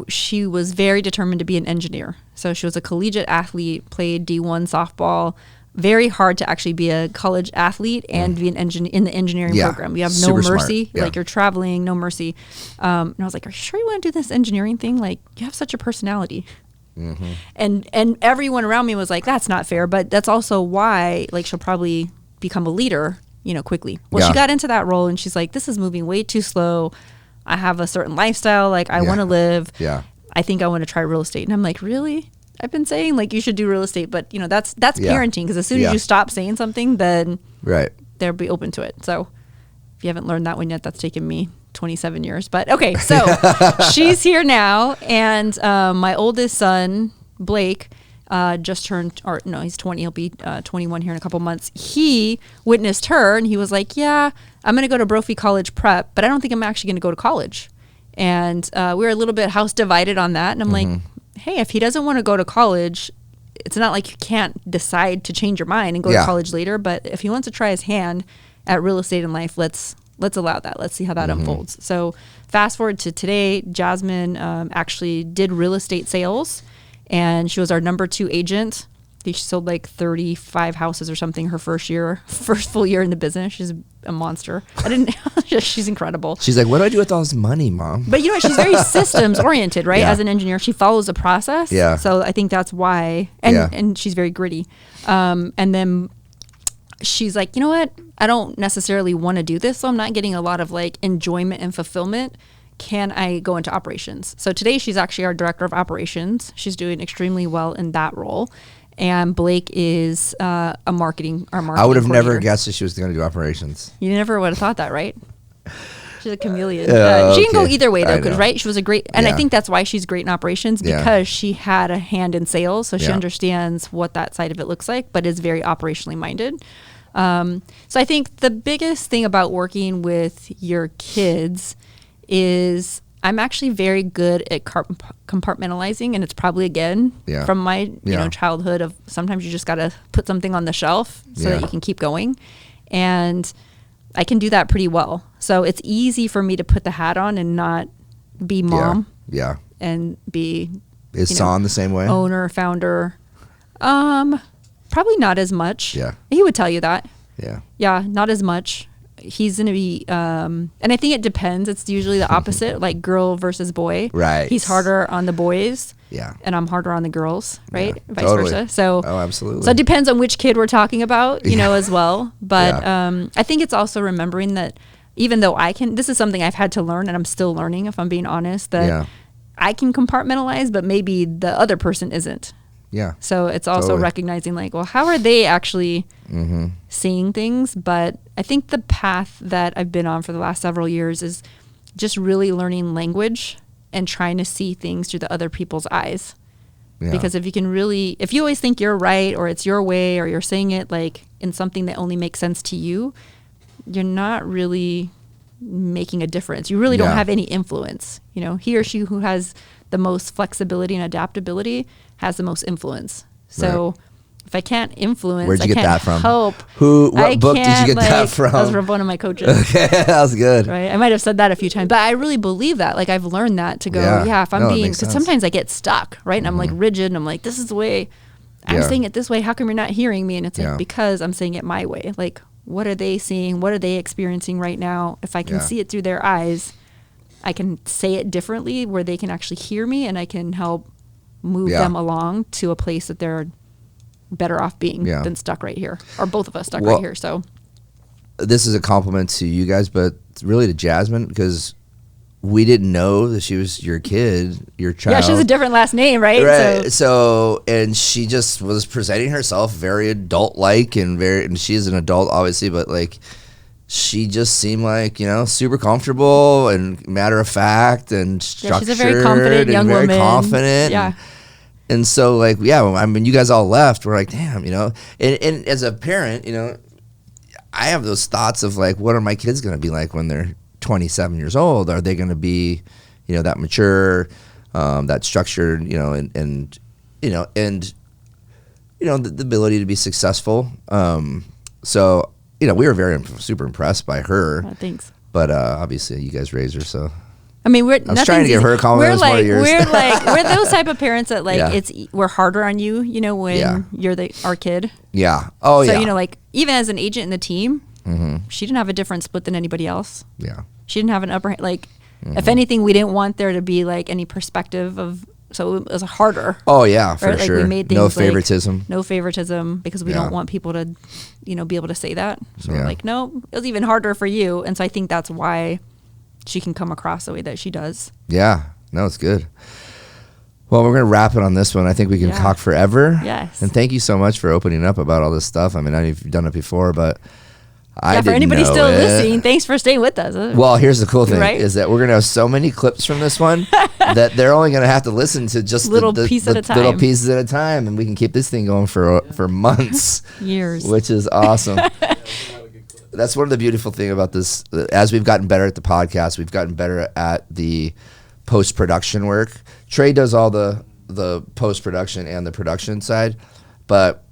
B: She was very determined to be an engineer. So she was a collegiate athlete, played D1 softball. Very hard to actually be a college athlete and be an engineer in the engineering program. You have no
A: Super
B: mercy.
A: Smart. Yeah.
B: Like, you're traveling, no mercy. And I was like, are you sure you want to do this engineering thing? Like, you have such a personality. Mm-hmm. And everyone around me was like, that's not fair. But that's also why, like, she'll probably become a leader, quickly. Well, she got into that role and she's like, this is moving way too slow. I have a certain lifestyle. Like, I want to live.
A: Yeah.
B: I think I want to try real estate. And I'm like, really? I've been saying, like, you should do real estate. But, that's parenting. Because as soon as you stop saying something, then they'll be open to it. So if you haven't learned that one yet, that's taken me 27 years. But okay, so she's here now. And my oldest son, Blake, just turned, or no, he's 20. He'll be 21 here in a couple months. He witnessed her and he was like, yeah, I'm going to go to Brophy College Prep, but I don't think I'm actually going to go to college. And we were a little bit house divided on that. And I'm like, hey, if he doesn't want to go to college, it's not like you can't decide to change your mind and go to college later. But if he wants to try his hand at real estate in life, let's allow that. Let's see how that unfolds. So fast forward to today, Jasmine actually did real estate sales, and she was our number 2 agent. I think she sold like 35 houses or something her first full year in the business. She's a monster. She's incredible.
A: She's like, what do I do with all this money, Mom?
B: But she's very systems oriented, right? As an engineer, she follows a process.
A: Yeah.
B: So I think that's why, and she's very gritty. And then she's like, you know what? I don't necessarily want to do this, so I'm not getting a lot of like enjoyment and fulfillment. Can I go into operations? So today she's actually our director of operations. She's doing extremely well in that role. And Blake is our marketing
A: I would have never guessed that she was going to do operations.
B: You never would have thought that, right? She's a chameleon. She can go either way, though, because, right, she was a great, and I think that's why she's great in operations, because she had a hand in sales, so she understands what that side of it looks like, but is very operationally minded. So I think the biggest thing about working with your kids is I'm actually very good at compartmentalizing, and it's probably, again, from my childhood of sometimes you just got to put something on the shelf so that you can keep going. And I can do that pretty well. So it's easy for me to put the hat on and not be mom.
A: Yeah.
B: And be
A: Is Son the same way?
B: Owner, founder. Probably not as much.
A: Yeah.
B: He would tell you that.
A: Yeah.
B: Yeah, not as much. He's going to be, and I think it depends. It's usually the opposite, like girl versus boy.
A: Right.
B: He's harder on the boys.
A: Yeah.
B: And I'm harder on the girls, right?
A: Yeah,
B: Vice versa. So,
A: absolutely.
B: So it depends on which kid we're talking about, as well. But I think it's also remembering that even though this is something I've had to learn, and I'm still learning, if I'm being honest, that I can compartmentalize, but maybe the other person isn't.
A: Yeah.
B: So it's also recognizing like, well, how are they actually seeing things? But I think the path that I've been on for the last several years is just really learning language and trying to see things through the other people's eyes. Yeah. Because if you always think you're right, or it's your way, or you're saying it like in something that only makes sense to you, you're not really making a difference. You really don't have any influence. He or she who has the most flexibility and adaptability has the most influence. So if I can't influence,
A: where'd you get that from?
B: Help.
A: What book did you get that from?
B: That was from one of my coaches.
A: Okay, that was good.
B: Right, I might have said that a few times, but I really believe that. Like I've learned that to go, if I'm being, because sometimes I get stuck, right? And I'm like rigid, and I'm like, this is the way I'm saying it this way. How come you're not hearing me? And it's like, because I'm saying it my way. Like, what are they seeing? What are they experiencing right now? If I can see it through their eyes, I can say it differently where they can actually hear me, and I can help move them along to a place that they're better off being than stuck right here, or both of us stuck right here. So
A: this is a compliment to you guys, but really to Jasmine, because we didn't know that she was your kid, your child.
B: Yeah, she has a different last name, right?
A: Right. So, and she just was presenting herself very adult-like and she is an adult, obviously, but like, she just seemed like, you know, super comfortable and matter of fact and structured.
B: She's a very confident young woman.
A: Very confident.
B: Yeah.
A: And so, like, I mean, you guys all left. We're like, damn, you know. And as a parent, you know, I have those thoughts of like, what are my kids going to be like when they're 27 years old? Are they going to be, you know, that mature, that structured, you know, and you know, the ability to be successful. So, you know, we were super impressed by her.
B: Oh, thanks.
A: But obviously, you guys raised her, so.
B: I mean, I
A: was trying to give her a compliment.
B: We're those type of parents that like we're harder on you, you know, when you're our kid.
A: Yeah. Oh,
B: so, you know, like even as an agent in the team, she didn't have a different split than anybody else.
A: Yeah.
B: She didn't have an upper like. If anything, we didn't want there to be like any perspective of. So it was harder.
A: Oh yeah, for
B: right?
A: sure.
B: Like we made things
A: no favoritism.
B: No favoritism, because we don't want people to, you know, be able to say that. So we're like, no, it was even harder for you, and so I think that's why she can come across the way that she does.
A: Yeah, no, it's good. Well, we're gonna wrap it on this one. I think we can talk forever.
B: Yes.
A: And thank you so much for opening up about all this stuff. I mean, I know you've done it before, but
B: for anybody still listening, thanks for staying with us.
A: Well, here's the cool thing is that we're going to have so many clips from this one that they're only going to have to listen to just
B: little pieces at
A: a time, and we can keep this thing going for months.
B: Years.
A: Which is awesome. That's one of the beautiful thing about this. As we've gotten better at the podcast, we've gotten better at the post-production work. Trey does all the post-production and the production side, but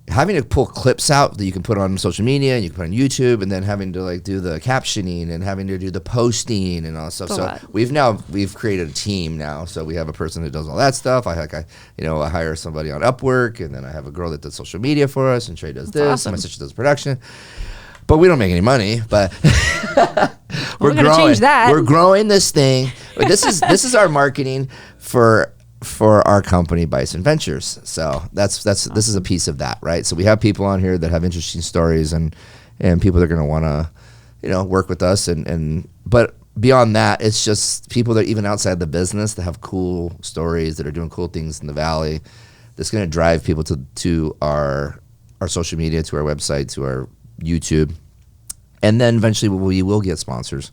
A: having to pull clips out that you can put on social media and you can put on YouTube, and then having to like do the captioning and having to do the posting and all that stuff. So we've created a team now. So we have a person who does all that stuff. I hire somebody on Upwork, and then I have a girl that does social media for us, and Trey does this, and my sister does production. But we don't make any money. But we're growing.
B: Change that.
A: We're growing this thing. This is our marketing for our company, Bison Ventures. So this is a piece of that, right? So we have people on here that have interesting stories and people that are going to want to, you know, work with us but beyond that, it's just people that are even outside the business that have cool stories, that are doing cool things in the Valley, that's going to drive people to our social media, to our website, to our YouTube. And then eventually we will get sponsors.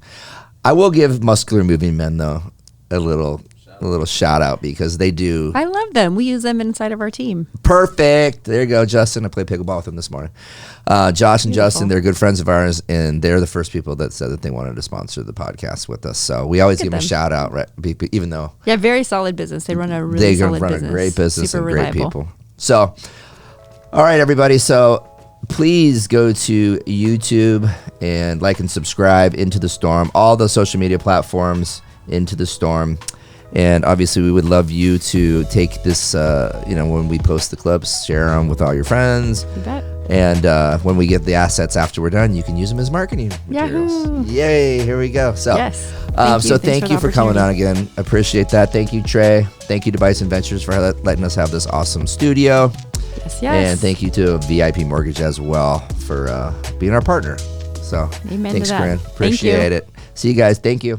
A: I will give Muscular Moving Men though a little shout out, because they do.
B: I love them. We use them inside of our team.
A: Perfect. There you go, Justin. I played pickleball with them this morning. Josh and Justin, they're good friends of ours, and they're the first people that said that they wanted to sponsor the podcast with us. So we always give them a shout out, right? Even though
B: very solid business. They run a really solid business. They run a
A: great business.
B: Super
A: and
B: reliable.
A: Great people. So, all right, everybody. So please go to YouTube and like and subscribe. Into the Storm, all the social media platforms, Into the Storm. And obviously, we would love you to take this, when we post the clips, share them with all your friends.
B: You bet.
A: And when we get the assets after we're done, you can use them as marketing materials.
B: Yahoo.
A: Yay, here we go. So,
B: yes.
A: Thank you for coming on again. Appreciate that. Thank you, Trey. Thank you to Bison Ventures for letting us have this awesome studio.
B: Yes.
A: And thank you to VIP Mortgage as well for being our partner. So,
B: Amen
A: thanks,
B: to that.
A: Carin. Appreciate it. See you guys. Thank you.